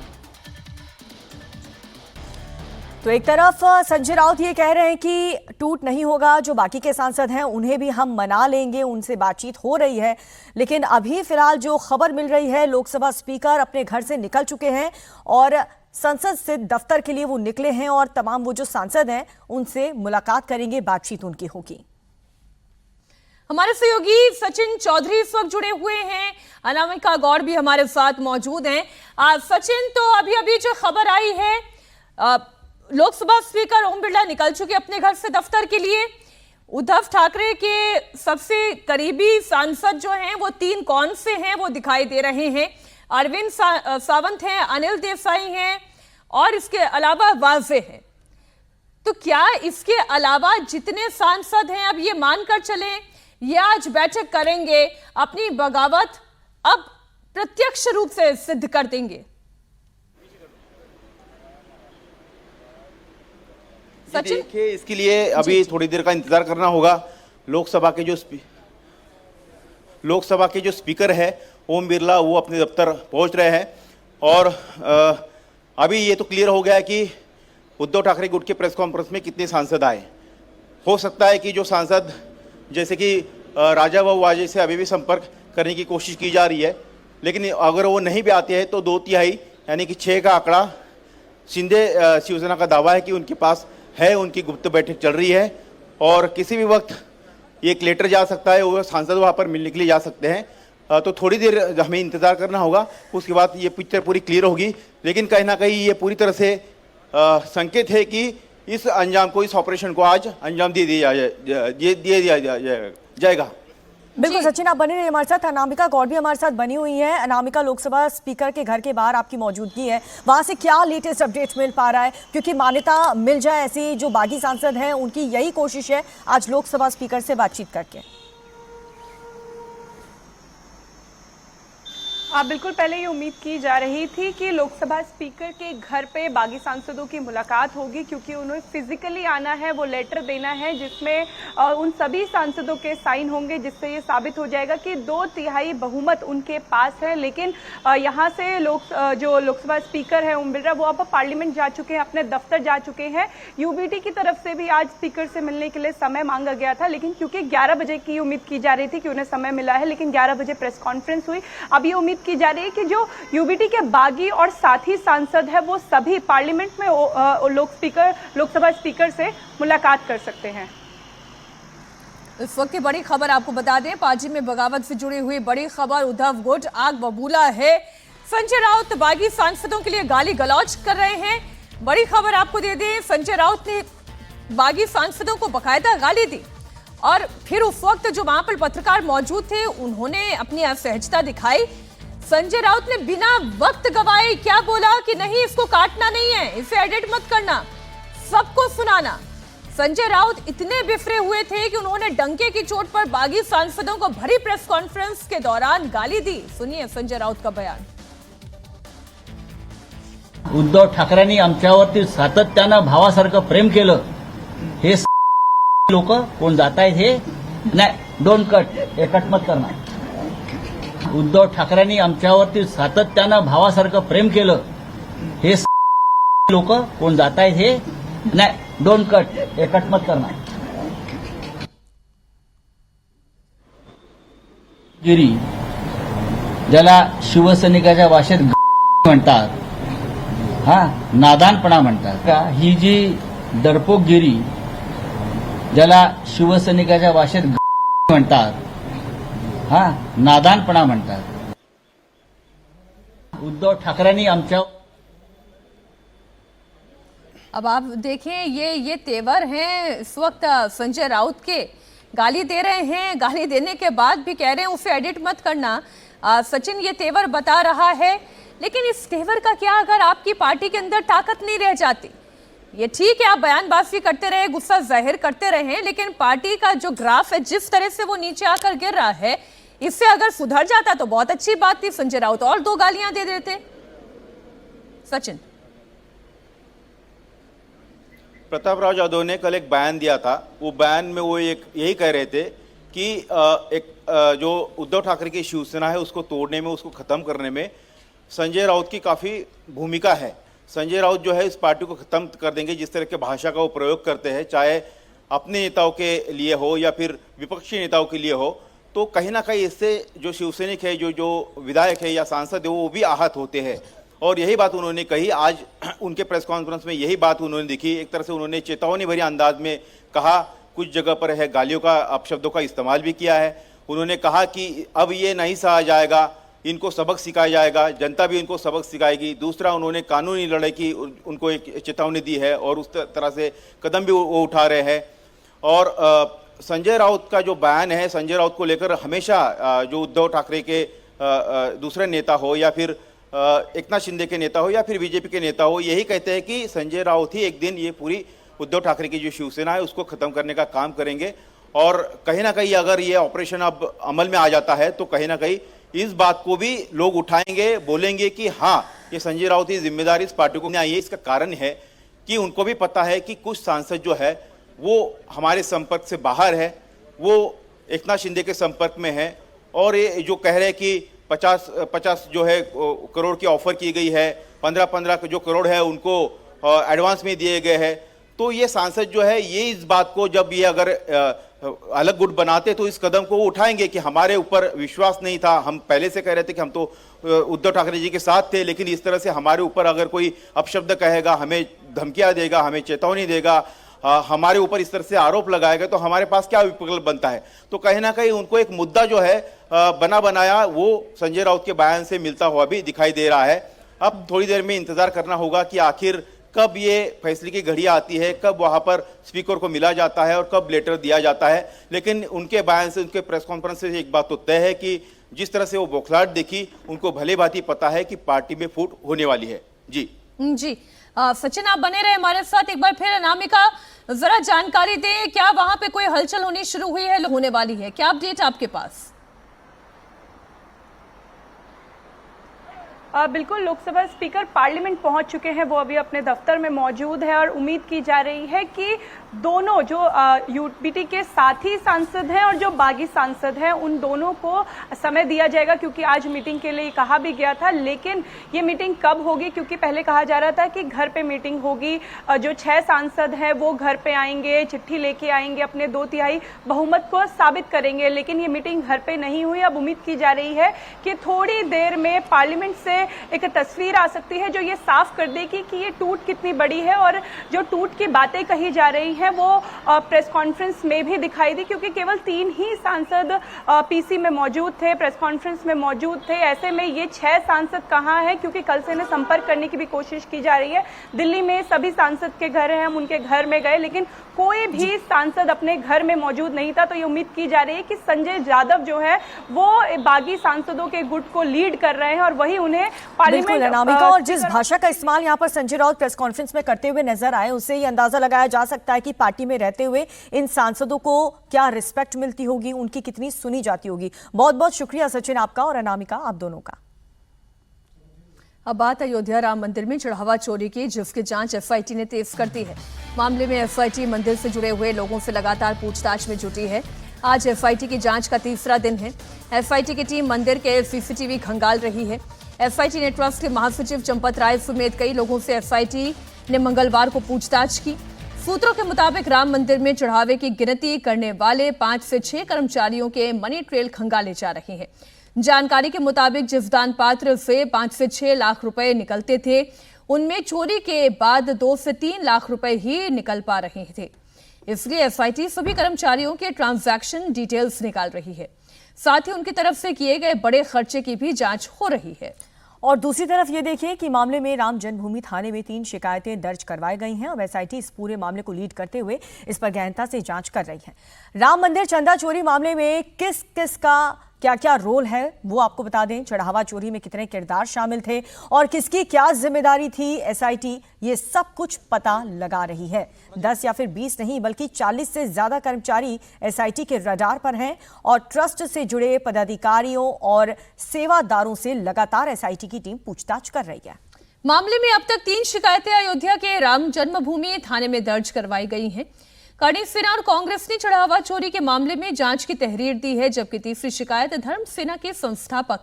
तो एक तरफ संजय राउत ये कह रहे हैं कि टूट नहीं होगा, जो बाकी के सांसद हैं उन्हें भी हम मना लेंगे, उनसे बातचीत हो रही है। लेकिन अभी फिलहाल जो खबर मिल रही है, लोकसभा स्पीकर अपने घर से निकल चुके हैं और संसद से दफ्तर के लिए वो निकले हैं और तमाम वो जो सांसद हैं उनसे मुलाकात करेंगे, बातचीत उनकी होगी। हमारे सहयोगी सचिन चौधरी इस वक्त जुड़े हुए हैं, अनामिका गौड़ भी हमारे साथ मौजूद हैं। सचिन, तो अभी जो खबर आई है, लोकसभा स्पीकर ओम बिरला निकल चुके अपने घर से दफ्तर के लिए, उद्धव ठाकरे के सबसे करीबी सांसद जो हैं वो 3 कौन से हैं वो दिखाई दे रहे हैं। अरविंद सावंत हैं, अनिल देसाई हैं और इसके अलावा वाजे हैं। तो क्या इसके अलावा जितने सांसद हैं अब ये मानकर चलें, ये आज बैठक करेंगे, अपनी बगावत अब प्रत्यक्ष रूप से सिद्ध कर देंगे? सचिन, देखिए इसके लिए अभी थोड़ी देर का इंतजार करना होगा। लोकसभा के जो स्पीकर है ओम बिरला, वो अपने दफ्तर पहुंच रहे हैं और अभी ये तो क्लियर हो गया है कि उद्धव ठाकरे गुट के प्रेस कॉन्फ्रेंस में कितने सांसद आए। हो सकता है कि जो सांसद जैसे कि राजाभाऊ वाजे से अभी भी संपर्क करने की कोशिश की जा रही है, लेकिन अगर वो नहीं भी आते हैं तो 2/3 यानी कि 6 का आंकड़ा शिंदे शिवसेना का दावा है कि उनके पास है। उनकी गुप्त बैठक चल रही है और किसी भी वक्त एक लेटर जा सकता है, वो सांसद वहाँ पर मिलने के लिए जा सकते हैं। तो थोड़ी देर हमें इंतज़ार करना होगा, उसके बाद ये पिक्चर पूरी क्लियर होगी। लेकिन कहीं ना कहीं ये पूरी तरह से संकेत है कि इस ऑपरेशन को आज अंजाम दे दिया जाएगा। बिल्कुल सचिन, आप बने रहिए हमारे साथ। अनामिका गौड़ भी हमारे साथ बनी हुई है। अनामिका, लोकसभा स्पीकर के घर के बाहर आपकी मौजूदगी है, वहां से क्या लेटेस्ट अपडेट्स मिल पा रहा है? क्योंकि मान्यता मिल जाए ऐसी जो बागी सांसद हैं उनकी यही कोशिश है आज लोकसभा स्पीकर से बातचीत करके। हाँ बिल्कुल, पहले ये उम्मीद की जा रही थी कि लोकसभा स्पीकर के घर पे बागी सांसदों की मुलाकात होगी, क्योंकि उन्हें फिजिकली आना है, वो लेटर देना है जिसमें उन सभी सांसदों के साइन होंगे, जिससे ये साबित हो जाएगा कि 2/3 बहुमत उनके पास है। लेकिन यहाँ से जो लोकसभा स्पीकर है ओम बिरला, वो अब पार्लियामेंट जा चुके हैं, अपने दफ्तर जा चुके हैं। यूबीटी की तरफ से भी आज स्पीकर से मिलने के लिए समय मांगा गया था, लेकिन क्योंकि 11 बजे की उम्मीद की जा रही थी कि उन्हें समय मिला है, लेकिन 11 बजे प्रेस कॉन्फ्रेंस हुई। अब ये उम्मीद की जा रही है कि जो यूबीटी के बागी और साथी सांसद है वो सभी पार्लियामेंट में लोकसभा स्पीकर से मुलाकात कर सकते हैं। इस वक्त की बड़ी खबर आपको बता दें, पार्टी में बगावत से जुड़ी हुई बड़ी खबर, उद्धव गुट आग बबूला है। संजय राउत बागी सांसदों के लिए गाली गलौज कर रहे हैं। बड़ी खबर आपको दे दें, संजय राउत ने बागी सांसदों को बकायदा गाली दी और फिर उस वक्त जो वहां पर पत्रकार मौजूद थे उन्होंने अपनी असहजता दिखाई। संजय राउत ने बिना वक्त गवाए क्या बोला कि नहीं, इसको काटना नहीं है, इसे एडिट मत करना, सबको सुनाना। संजय राउत इतने बिफरे हुए थे कि उन्होंने डंके की चोट पर बागी सांसदों को भरी प्रेस कॉन्फ्रेंस के दौरान गाली दी। सुनिए संजय राउत का बयान। उद्धव ठाकरेंनी आमच्यावरती सातत्यानं भावासारखं प्रेम केलं, हे लोक कोण जात आहेत हे नाही, डोंट कट, हे कट मत करणार। उद्धव ठाकरेंनी आमच्यावरती सातत्यानं भावासारखं प्रेम केलं, हे लोक कोण जात आहेत हे नाही, डोंट कट, हे कट मत करणार। गिरी ज्याला शिवसैनिकाच्या भाषेत म्हणतात, हा नादानपणा म्हणतात का, ही जी डरपोकगिरी ज्याला शिवसैनिकाच्या भाषेत म्हणतात, हा नादानपणा म्हणतात। उद्धव ठाकरेंनी आमच्या अब आप देखें ये तेवर हैं इस वक्त संजय राउत के, गाली दे रहे हैं, गाली देने के बाद भी कह रहे हैं उसे एडिट मत करना। सचिन ये तेवर बता रहा है, लेकिन इस तेवर का क्या अगर आपकी पार्टी के अंदर ताकत नहीं रह जाती? ये ठीक है आप बयानबाजी करते रहे, गुस्सा जाहिर करते रहे, लेकिन पार्टी का जो ग्राफ है जिस तरह से वो नीचे आकर गिर रहा है, इससे अगर सुधर जाता तो बहुत अच्छी बात थी। संजय राउत और 2 गालियां दे देते। सचिन, प्रतापराव जाधव ने कल एक बयान दिया था, वो बयान में वो यही कह रहे थे कि जो उद्धव ठाकरे की शिवसेना है उसको तोड़ने में, उसको खत्म करने में संजय राउत की काफ़ी भूमिका है। संजय राउत जो है इस पार्टी को खत्म कर देंगे। जिस तरह के भाषा का वो प्रयोग करते हैं, चाहे अपने नेताओं के लिए हो या फिर विपक्षी नेताओं के लिए हो, तो कहीं ना कहीं इससे जो शिवसैनिक है, जो विधायक है या सांसद है, वो भी आहत होते हैं। और यही बात उन्होंने कही आज उनके प्रेस कॉन्फ्रेंस में, यही बात उन्होंने दिखी। एक तरह से उन्होंने चेतावनी भरी अंदाज में कहा, कुछ जगह पर है गालियों का, अपशब्दों का इस्तेमाल भी किया है। उन्होंने कहा कि अब ये नहीं सहा जाएगा, इनको सबक सिखाया जाएगा, जनता भी इनको सबक सिखाएगी। दूसरा, उन्होंने कानूनी लड़ाई की उनको एक चेतावनी दी है और उस तरह से कदम भी वो उठा रहे हैं। और संजय राउत का जो बयान है, संजय राउत को लेकर हमेशा जो उद्धव ठाकरे के दूसरे नेता हो या फिर एकनाथ शिंदे के नेता हो या फिर बीजेपी के नेता हो, यही कहते हैं कि संजय राउत ही एक दिन ये पूरी उद्धव ठाकरे की जो शिवसेना है उसको खत्म करने का काम करेंगे। और कहीं ना कहीं अगर ये ऑपरेशन अब अमल में आ जाता है तो कहीं ना कहीं इस बात को भी लोग उठाएंगे, बोलेंगे कि हाँ, ये संजय राउत की जिम्मेदारी इस पार्टी को नहीं आई है। इसका कारण है कि उनको भी पता है कि कुछ सांसद जो है वो हमारे संपर्क से बाहर है, वो एकनाथ शिंदे के संपर्क में है, और ये जो कह रहे हैं कि 50 जो है करोड़ की ऑफर की गई है, 15 जो करोड़ है उनको एडवांस में दिए गए हैं, तो ये सांसद जो है ये इस बात को जब ये अगर अलग गुट बनाते तो इस कदम को वो उठाएंगे कि हमारे ऊपर विश्वास नहीं था, हम पहले से कह रहे थे कि हम तो उद्धव ठाकरे जी के साथ थे, लेकिन इस तरह से हमारे ऊपर अगर कोई अपशब्द कहेगा, हमें धमकियां देगा, हमें चेतावनी देगा, हमारे ऊपर इस तरह से आरोप लगाएगा तो हमारे पास क्या विकल्प बनता है। तो कहीं ना कहीं उनको एक मुद्दा जो है बना बनाया वो संजय राउत के बयान से मिलता हुआ भी दिखाई दे रहा है। अब थोड़ी देर में इंतजार करना होगा कि आखिर कब ये फैसले की घड़ी आती है, कब वहां पर स्पीकर को मिला जाता है और कब लेटर दिया जाता है। लेकिन उनके बयान से, उनके प्रेस कॉन्फ्रेंस से एक बात तो तय है कि जिस तरह से वो बौखलाहट देखी, उनको भली भांति पता है कि पार्टी में फूट होने वाली है। जी सचिन, आप बने रहे हमारे साथ। एक बार फिर अनामिका जरा जानकारी दें, क्या वहां पे कोई हलचल होनी शुरू हुई है, होने वाली है, क्या अपडेट आपके पास? बिल्कुल, लोकसभा स्पीकर पार्लियामेंट पहुंच चुके हैं, वो अभी अपने दफ्तर में मौजूद है और उम्मीद की जा रही है कि दोनों जो यूपीटी के साथी सांसद हैं और जो बागी सांसद हैं उन दोनों को समय दिया जाएगा, क्योंकि आज मीटिंग के लिए कहा भी गया था। लेकिन ये मीटिंग कब होगी, क्योंकि पहले कहा जा रहा था कि घर पे मीटिंग होगी, जो 6 सांसद हैं वो घर पे आएंगे, चिट्ठी लेके आएंगे, अपने 2/3 बहुमत को साबित करेंगे, लेकिन ये मीटिंग घर पे नहीं हुई। अब उम्मीद की जा रही है कि थोड़ी देर में पार्लियामेंट से एक तस्वीर आ सकती है जो ये साफ कर देगी कि ये टूट कितनी बड़ी है, और जो टूट की बातें कही जा रही हैं वो प्रेस कॉन्फ्रेंस में भी दिखाई दी, क्योंकि केवल 3 ही सांसद पीसी में मौजूद थे, प्रेस कॉन्फ्रेंस में मौजूद थे। ऐसे में ये 6 सांसद कहाँ हैं, क्योंकि कल से इन्हें संपर्क करने की भी कोशिश की जा रही है। दिल्ली में सभी सांसद के घर हैं, हम उनके घर में गए, लेकिन कोई भी सांसद अपने घर में मौजूद नहीं था। तो ये उम्मीद की जा रही है कि संजय यादव जो है वो बागी सांसदों के गुट को लीड कर रहे हैं और वही उन्हें बिल्कुल अनामिका, और जिस भाषा का इस्तेमाल यहाँ पर संजय राउत प्रेस कॉन्फ्रेंस में करते हुए नजर आए, उससे ये अंदाजा लगाया जा सकता है कि पार्टी में रहते हुए इन सांसदों को क्या रिस्पेक्ट मिलती होगी, उनकी कितनी सुनी जाती होगी। बहुत बहुत शुक्रिया सचिन आपका और अनामिका आप दोनों का। अब बात अयोध्या राम मंदिर में चढ़ावा चोरी की, जिसकी जांच एफआईटी ने तेज कर दी है। मामले में एफआईटी मंदिर से जुड़े हुए लोगों से लगातार पूछताछ में जुटी है। आज एफआईटी की जांच का तीसरा दिन है। एफआईटी की टीम मंदिर के सीसीटीवी खंगाल रही है। एफआईटी ने ट्रस्ट के महासचिव चंपत राय समेत कई लोगों से एफआईटी ने मंगलवार को पूछताछ की। सूत्रों के मुताबिक राम मंदिर में चढ़ावे की गिनती करने वाले 5 से 6 कर्मचारियों के मनी ट्रेल खंगाले जा रहे हैं। जानकारी के मुताबिक जिस दान पात्र से 5 से 6 लाख रुपए निकलते थे, उनमें चोरी के बाद 2 से 3 लाख रुपए ही निकल पा रहे थे। इसलिए एफआईटी सभी कर्मचारियों के ट्रांजैक्शन डिटेल्स निकाल रही है। साथ ही उनकी तरफ से किए गए बड़े खर्चे की भी जांच हो रही है। और दूसरी तरफ ये देखिए कि मामले में राम जन्मभूमि थाने में 3 शिकायतें दर्ज करवाई गई हैं और एसआईटी इस पूरे मामले को लीड करते हुए इस पर गहनता से जांच कर रही है। राम मंदिर चंदा चोरी मामले में किस किस का क्या क्या रोल है वो आपको बता दें। चढ़ावा चोरी में कितने किरदार शामिल थे और किसकी क्या जिम्मेदारी थी, एसआईटी ये सब कुछ पता लगा रही है। 10 या फिर 20 नहीं बल्कि 40 से ज्यादा कर्मचारी एसआईटी के रडार पर हैं और ट्रस्ट से जुड़े पदाधिकारियों और सेवादारों से लगातार एसआईटी की टीम पूछताछ कर रही है। मामले में अब तक 3 शिकायतें अयोध्या के राम जन्मभूमि थाने में दर्ज करवाई गई हैं। करणी सेना और कांग्रेस ने चढ़ावा चोरी के मामले में जांच की तहरीर दी है, जबकि तीसरी शिकायत धर्म सेना के संस्थापक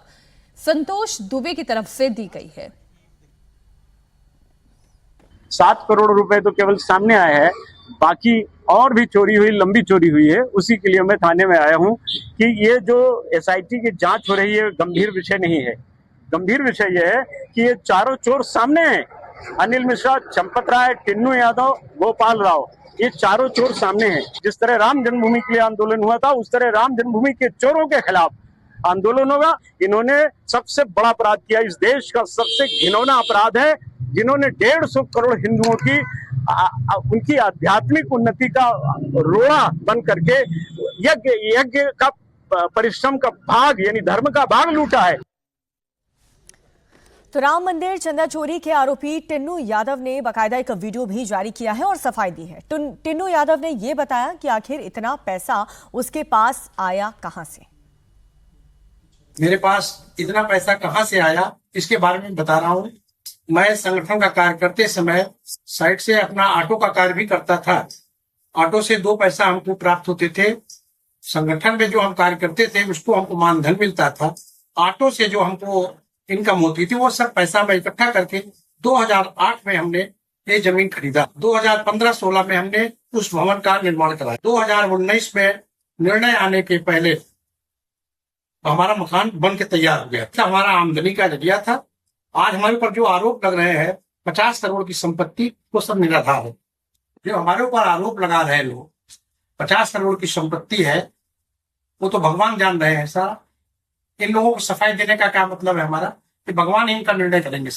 संतोष दुबे की तरफ से दी गई है। 7 करोड़ रुपए तो केवल सामने आया है, बाकी और भी चोरी हुई, लंबी चोरी हुई है। उसी के लिए मैं थाने में आया हूं कि ये जो एसआईटी की जांच हो रही है गंभीर विषय नहीं है। गंभीर विषय यह है कि ये चारों चोर सामने हैं। अनिल मिश्रा, चंपत राय, टिन्नू यादव, गोपाल राव, ये चारों चोर सामने हैं। जिस तरह राम जन्मभूमि के लिए आंदोलन हुआ था, उस तरह राम जन्मभूमि के चोरों के खिलाफ आंदोलन होगा। इन्होंने सबसे बड़ा अपराध किया, इस देश का सबसे घिनौना अपराध है, जिन्होंने 150 करोड़ हिंदुओं की उनकी आध्यात्मिक उन्नति का रोड़ा बन करके यज्ञ का परिश्रम का भाग यानी धर्म का भाग लूटा है। तो राम मंदिर चंदा चोरी के आरोपी टिन्नू यादव ने बाकायदा एक वीडियो भी जारी किया है और सफाई दी है। टिन्नू यादव ने यह बताया कि आखिर इतना पैसा उसके पास आया कहां से। मेरे पास इतना पैसा कहां से आया इसके बारे में बता रहा हूं। मैं संगठन का कार्य करते समय साइड से अपना ऑटो का कार्य भी करता था। ऑटो से 2 पैसा हमको प्राप्त होते थे। संगठन में जो हम कार्य करते थे उसको हमको मानधन मिलता था। ऑटो से जो हमको इनकम होती थी वो सब पैसा मैं इकट्ठा करके 2008 में हमने ये जमीन खरीदा। 2015-16 में हमने उस भवन का निर्माण कराया। 2019 में निर्णय आने के पहले हमारा मकान बन के तैयार हो गया था। हमारा आमदनी का जरिया था। आज हमारे ऊपर जो आरोप लग रहे हैं 50 करोड़ की संपत्ति वो सब निराधार है। जो हमारे ऊपर आरोप लगा रहे हैं लोग 50 करोड़ की संपत्ति है वो तो भगवान जान रहे हैं। सारा इन लोगों को सफाई देने का क्या मतलब है हमारा कि भगवान इनका निर्णय करेंगे।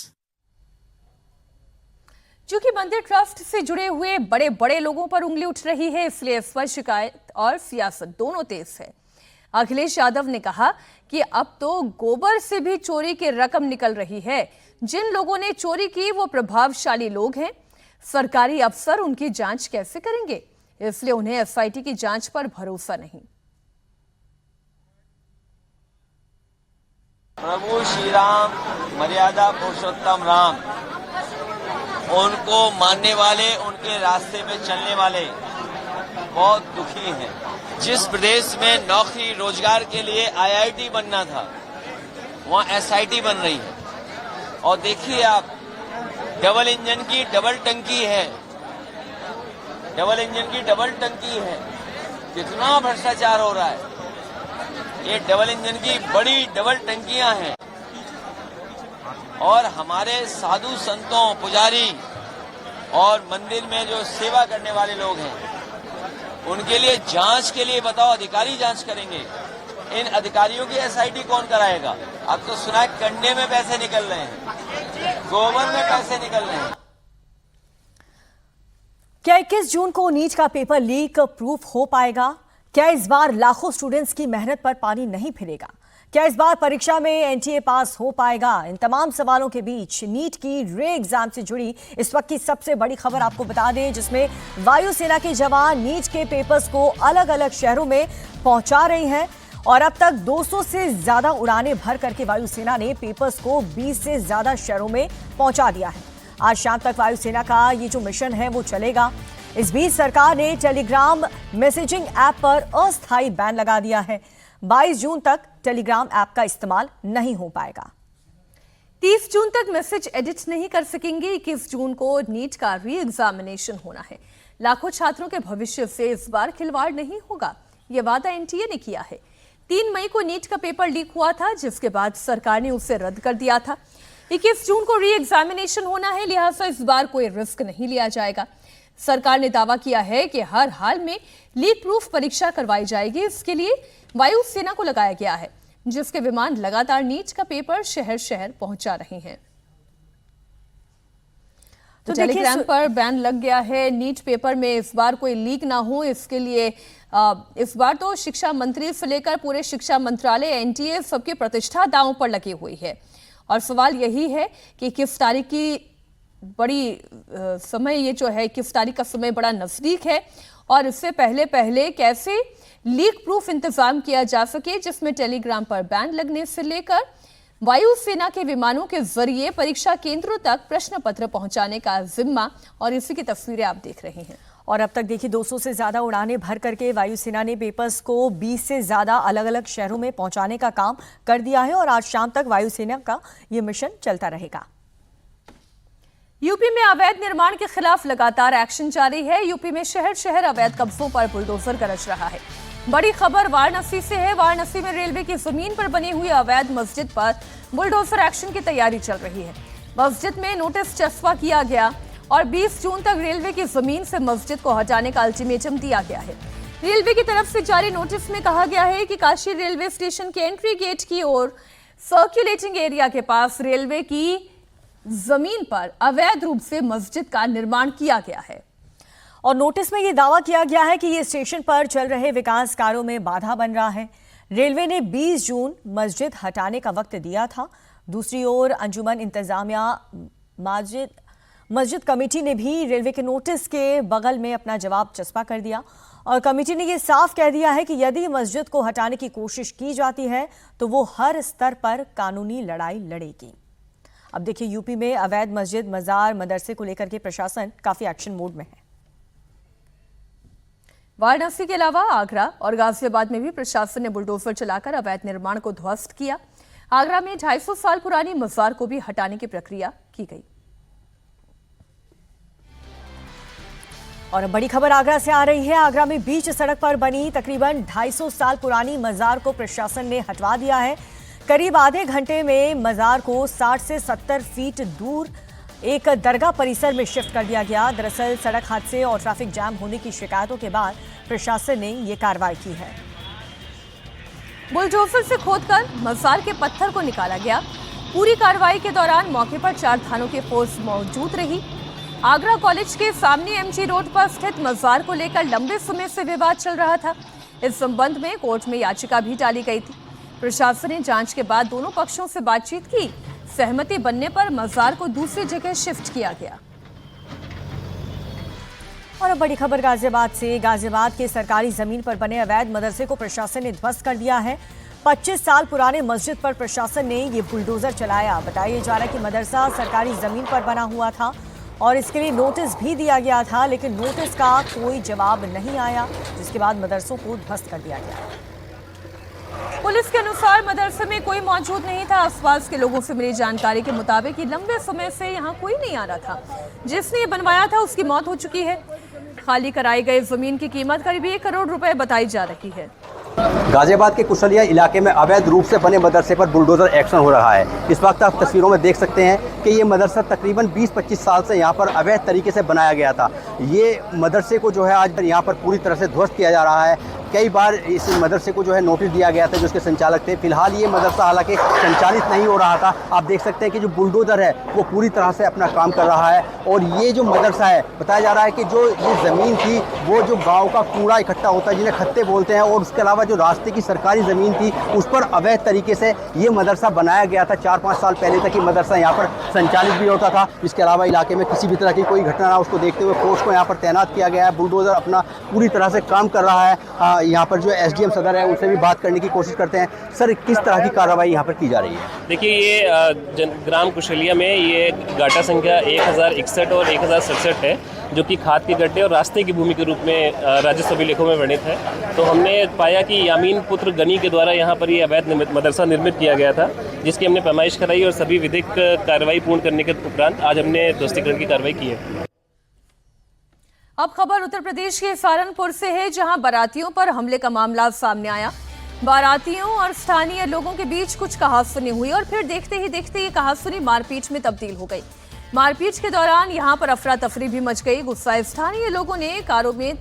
चूंकि मंदिर ट्रस्ट से जुड़े हुए बड़े बड़े लोगों पर उंगली उठ रही है, इसलिए इस पर शिकायत और सियासत दोनों तेज है। अखिलेश यादव ने कहा कि अब तो गोबर से भी चोरी की रकम निकल रही है। जिन लोगों ने चोरी की वो प्रभावशाली लोग हैं। सरकारी अफसर उनकी जांच कैसे करेंगे, इसलिए उन्हें एसआईटी की जांच पर भरोसा नहीं। प्रभु श्री राम मर्यादा पुरुषोत्तम राम, उनको मानने वाले, उनके रास्ते पे चलने वाले बहुत दुखी हैं। जिस प्रदेश में नौकरी रोजगार के लिए आईआईटी बनना था वहाँ एसआईटी बन रही है। और देखिए आप, डबल इंजन की डबल टंकी है, डबल इंजन की डबल टंकी है। कितना भ्रष्टाचार हो रहा है। ये डबल इंजन की बड़ी डबल टंकियां हैं। और हमारे साधु संतों, पुजारी और मंदिर में जो सेवा करने वाले लोग हैं उनके लिए जांच के लिए बताओ, अधिकारी जांच करेंगे। इन अधिकारियों की एसआईटी कौन कराएगा? अब तो सुना है कंडे में पैसे निकल रहे हैं, गोबर में पैसे निकल रहे हैं। क्या 21 जून को नीट का पेपर लीक प्रूफ हो पाएगा? क्या इस बार लाखों स्टूडेंट्स की मेहनत पर पानी नहीं फिरेगा? क्या इस बार परीक्षा में एनटीए पास हो पाएगा? इन तमाम सवालों के बीच नीट की रे एग्जाम से जुड़ी इस वक्त की सबसे बड़ी खबर आपको बता दें, जिसमें वायुसेना के जवान नीट के पेपर्स को अलग अलग शहरों में पहुंचा रहे हैं। और अब तक 200 से ज्यादा उड़ानें भर करके वायुसेना ने पेपर्स को 20 से ज्यादा शहरों में पहुंचा दिया है। आज शाम तक वायुसेना का ये जो मिशन है वो चलेगा। इस बीच सरकार ने टेलीग्राम मैसेजिंग ऐप पर अस्थायी बैन लगा दिया है। 22 जून तक टेलीग्राम ऐप का इस्तेमाल नहीं हो पाएगा। 30 जून तक मैसेज एडिट नहीं कर सकेंगे। 21 जून को नीट का री एग्जामिनेशन होना है। लाखों छात्रों के भविष्य से इस बार खिलवाड़ नहीं होगा, यह वादा एनटीए ने किया है। 3 मई को नीट का पेपर लीक हुआ था, जिसके बाद सरकार ने उसे रद्द कर दिया था। 21 जून को री एग्जामिनेशन होना है, लिहाजा इस बार कोई रिस्क नहीं लिया जाएगा। सरकार ने दावा किया है कि हर हाल में लीक प्रूफ परीक्षा करवाई जाएगी। इसके लिए वायुसेना को लगाया गया है, जिसके विमान लगातार नीट का पेपर शहर शहर पहुंचा रहे हैं। तो टेलीग्राम पर बैन लग गया है। नीट पेपर में इस बार कोई लीक ना हो, इसके लिए इस बार तो शिक्षा मंत्री से लेकर पूरे शिक्षा मंत्रालय, एनटीए, सबकी प्रतिष्ठा दांव पर लगी हुई है। और सवाल यही है कि किस तारीख की बड़ी समय, ये जो है 21 तारीख का समय बड़ा नजदीक है, और इससे पहले कैसे लीक प्रूफ इंतजाम किया जा सके, जिसमें टेलीग्राम पर बैन लगने से लेकर वायुसेना के विमानों के जरिए परीक्षा केंद्रों तक प्रश्न पत्र पहुंचाने का जिम्मा। और इसी की तस्वीरें आप देख रहे हैं। और अब तक देखिए 200 से ज्यादा उड़ानें भर करके वायुसेना ने पेपर्स को 20 से ज्यादा अलग अलग शहरों में पहुंचाने का काम कर दिया है। और आज शाम तक वायुसेना का ये मिशन चलता रहेगा। यूपी में अवैध निर्माण के खिलाफ लगातार एक्शन जारी है। यूपी में शहर शहर अवैध कब्जों पर बुलडोजर गरज रहा है। बड़ी खबर वाराणसी से है। वाराणसी में रेलवे की जमीन पर बनी हुई अवैध मस्जिद पर बुलडोजर एक्शन की तैयारी चल रही है। मस्जिद में नोटिस चस्पा किया गया और 20 जून तक रेलवे की जमीन से मस्जिद को हटाने का अल्टीमेटम दिया गया है। रेलवे की तरफ से जारी नोटिस में कहा गया है कि काशी रेलवे स्टेशन के एंट्री गेट की ओर सर्कुलेटिंग एरिया के पास रेलवे की जमीन पर अवैध रूप से मस्जिद का निर्माण किया गया है। और नोटिस में ये दावा किया गया है कि ये स्टेशन पर चल रहे विकास कार्यों में बाधा बन रहा है। रेलवे ने 20 जून मस्जिद हटाने का वक्त दिया था। दूसरी ओर अंजुमन इंतजामिया मस्जिद कमेटी ने भी रेलवे के नोटिस के बगल में अपना जवाब चस्पा कर दिया और कमेटी ने यह साफ कह दिया है कि यदि मस्जिद को हटाने की कोशिश की जाती है तो वो हर स्तर पर कानूनी लड़ाई लड़ेगी। अब देखिए, यूपी में अवैध मस्जिद, मजार, मदरसे को लेकर के प्रशासन काफी एक्शन मोड में है। वाराणसी के अलावा आगरा और गाजियाबाद में भी प्रशासन ने बुलडोजर चलाकर अवैध निर्माण को ध्वस्त किया। आगरा में 250 साल पुरानी मजार को भी हटाने की प्रक्रिया की गई। और बड़ी खबर आगरा से आ रही है। आगरा में बीच सड़क पर बनी तकरीबन 250 साल पुरानी मजार को प्रशासन ने हटवा दिया है। करीब आधे घंटे में मजार को 60 से 70 फीट दूर एक दरगाह परिसर में शिफ्ट कर दिया गया। दरअसल सड़क हादसे और ट्रैफिक जाम होने की शिकायतों के बाद प्रशासन ने ये कार्रवाई की है। बुलडोजर से खोदकर मजार के पत्थर को निकाला गया। पूरी कार्रवाई के दौरान मौके पर 4 थानों की फोर्स मौजूद रही। आगरा कॉलेज के सामने एमजी रोड पर स्थित मजार को लेकर लंबे समय से विवाद चल रहा था। इस संबंध में कोर्ट में याचिका भी डाली गई थी। प्रशासन ने जांच के बाद दोनों पक्षों से बातचीत की। सहमति बनने पर मजार को दूसरी जगह शिफ्ट किया गया। और अब बड़ी खबर गाजियाबाद से। गाजियाबाद के सरकारी जमीन पर बने अवैध मदरसे को प्रशासन ने ध्वस्त कर दिया है। 25 साल पुराने मस्जिद पर प्रशासन ने ये बुलडोजर चलाया। बताया जा रहा है कि मदरसा सरकारी जमीन पर बना हुआ था और इसके लिए नोटिस भी दिया गया था, लेकिन नोटिस का कोई जवाब नहीं आया, जिसके बाद मदरसों को ध्वस्त कर दिया गया। पुलिस के अनुसार मदरसे में कोई मौजूद नहीं था। आसपास के लोगों से मिली जानकारी के मुताबिक लंबे समय से यहाँ कोई नहीं आ रहा था। जिसने ये बनवाया था उसकी मौत हो चुकी है। खाली कराई गई जमीन की कीमत करीब 1 करोड़ रुपए बताई जा रही है। गाजियाबाद के कुशलिया इलाके में अवैध रूप से बने मदरसे पर बुलडोजर एक्शन हो रहा है। इस वक्त आप तस्वीरों में देख सकते हैं कि ये मदरसा तकरीबन 20-25 साल से यहाँ पर अवैध तरीके से बनाया गया था। ये मदरसे को जो है आज यहाँ पर पूरी तरह से ध्वस्त किया जा रहा है। कई बार इस मदरसे को जो है नोटिस दिया गया था, जो उसके संचालक थे। फिलहाल ये मदरसा हालांकि संचालित नहीं हो रहा था। आप देख सकते हैं कि जो बुलडोजर है वो पूरी तरह से अपना काम कर रहा है। और ये जो मदरसा है, बताया जा रहा है कि जो ये ज़मीन थी वो जो गाँव का कूड़ा इकट्ठा होता है, जिन्हें खत्ते बोलते हैं, और उसके अलावा जो रास्ते की सरकारी ज़मीन थी उस पर अवैध तरीके से ये मदरसा बनाया गया था। 4-5 साल पहले तक ये मदरसा यहाँ पर संचालित भी होता था। इसके अलावा इलाके में किसी भी तरह की कोई घटना ना, उसको देखते हुए फोर्स को यहाँ पर तैनात किया गया है। बुलडोजर अपना पूरी तरह से काम कर रहा है। यहाँ पर जो एसडीएम सदर है उनसे भी बात करने की कोशिश करते हैं। सर, किस तरह की कार्रवाई यहाँ पर की जा रही है? देखिए, ये ग्राम कुशलिया में ये गाटा संख्या 1061 और 1067 है, जो कि खाद के गड्ढे और रास्ते की भूमि के रूप में राजस्व अभिलेखों में वर्णित है। तो हमने पाया कि यामीन पुत्र गनी के द्वारा यहाँ पर ये अवैध मदरसा निर्मित किया गया था, जिसकी हमने पैमाइश कराई और सभी विधिक कार्रवाई पूर्ण करने के उपरांत आज हमने ध्वस्तीकरण की कार्रवाई की है। अब खबर उत्तर प्रदेश के सहारनपुर से है, जहां बारातियों पर हमले का मामला सामने आया। बारातियों और स्थानीय लोगों के बीच कुछ कहासुनी हुई और फिर देखते ही देखते ये कहासुनी मारपीट में तब्दील हो गई। मारपीट के दौरान यहां पर अफरा तफरी भी मच गई। गुस्साए स्थानीय लोगों ने कारों में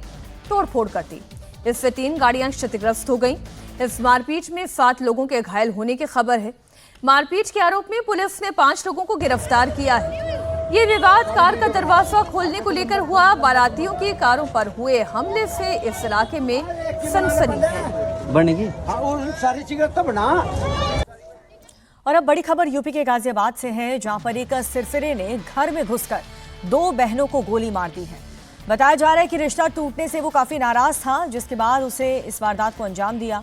तोड़फोड़ कर दी। इससे 3 गाड़ियां क्षतिग्रस्त हो गईं। इस मारपीट में 7 लोगों के घायल होने की खबर है। मारपीट के आरोप में पुलिस ने 5 लोगों को गिरफ्तार किया है। ये विवाद कार का दरवाजा खोलने को लेकर हुआ। बारातियों की कारों पर हुए हमले से इस इलाके में सनसनी है। बनेगी सारी चीजें तो बना। और अब बड़ी खबर यूपी के गाजियाबाद से है, जहां पर एक सिरफिरे ने घर में घुसकर 2 बहनों को गोली मार दी है। बताया जा रहा है कि रिश्ता टूटने से वो काफी नाराज था, जिसके बाद उसे इस वारदात को अंजाम दिया।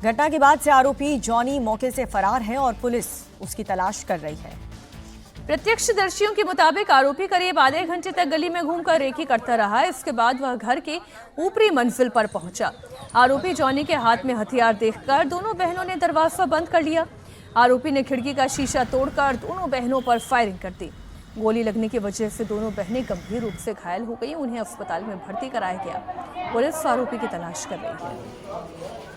घटना के बाद से आरोपी जॉनी मौके से फरार है और पुलिस उसकी तलाश कर रही है। प्रत्यक्षदर्शियों के मुताबिक आरोपी करीब आधे घंटे तक गली में घूमकर रेकी करता रहा। इसके बाद वह घर के ऊपरी मंजिल पर पहुंचा। आरोपी जॉनी के हाथ में हथियार देखकर दोनों बहनों ने दरवाजा बंद कर लिया। आरोपी ने खिड़की का शीशा तोड़कर दोनों बहनों पर फायरिंग कर दी। गोली लगने की वजह से दोनों बहनें गंभीर रूप से घायल हो गई। उन्हें अस्पताल में भर्ती कराया गया। पुलिस आरोपी की तलाश कर रही है।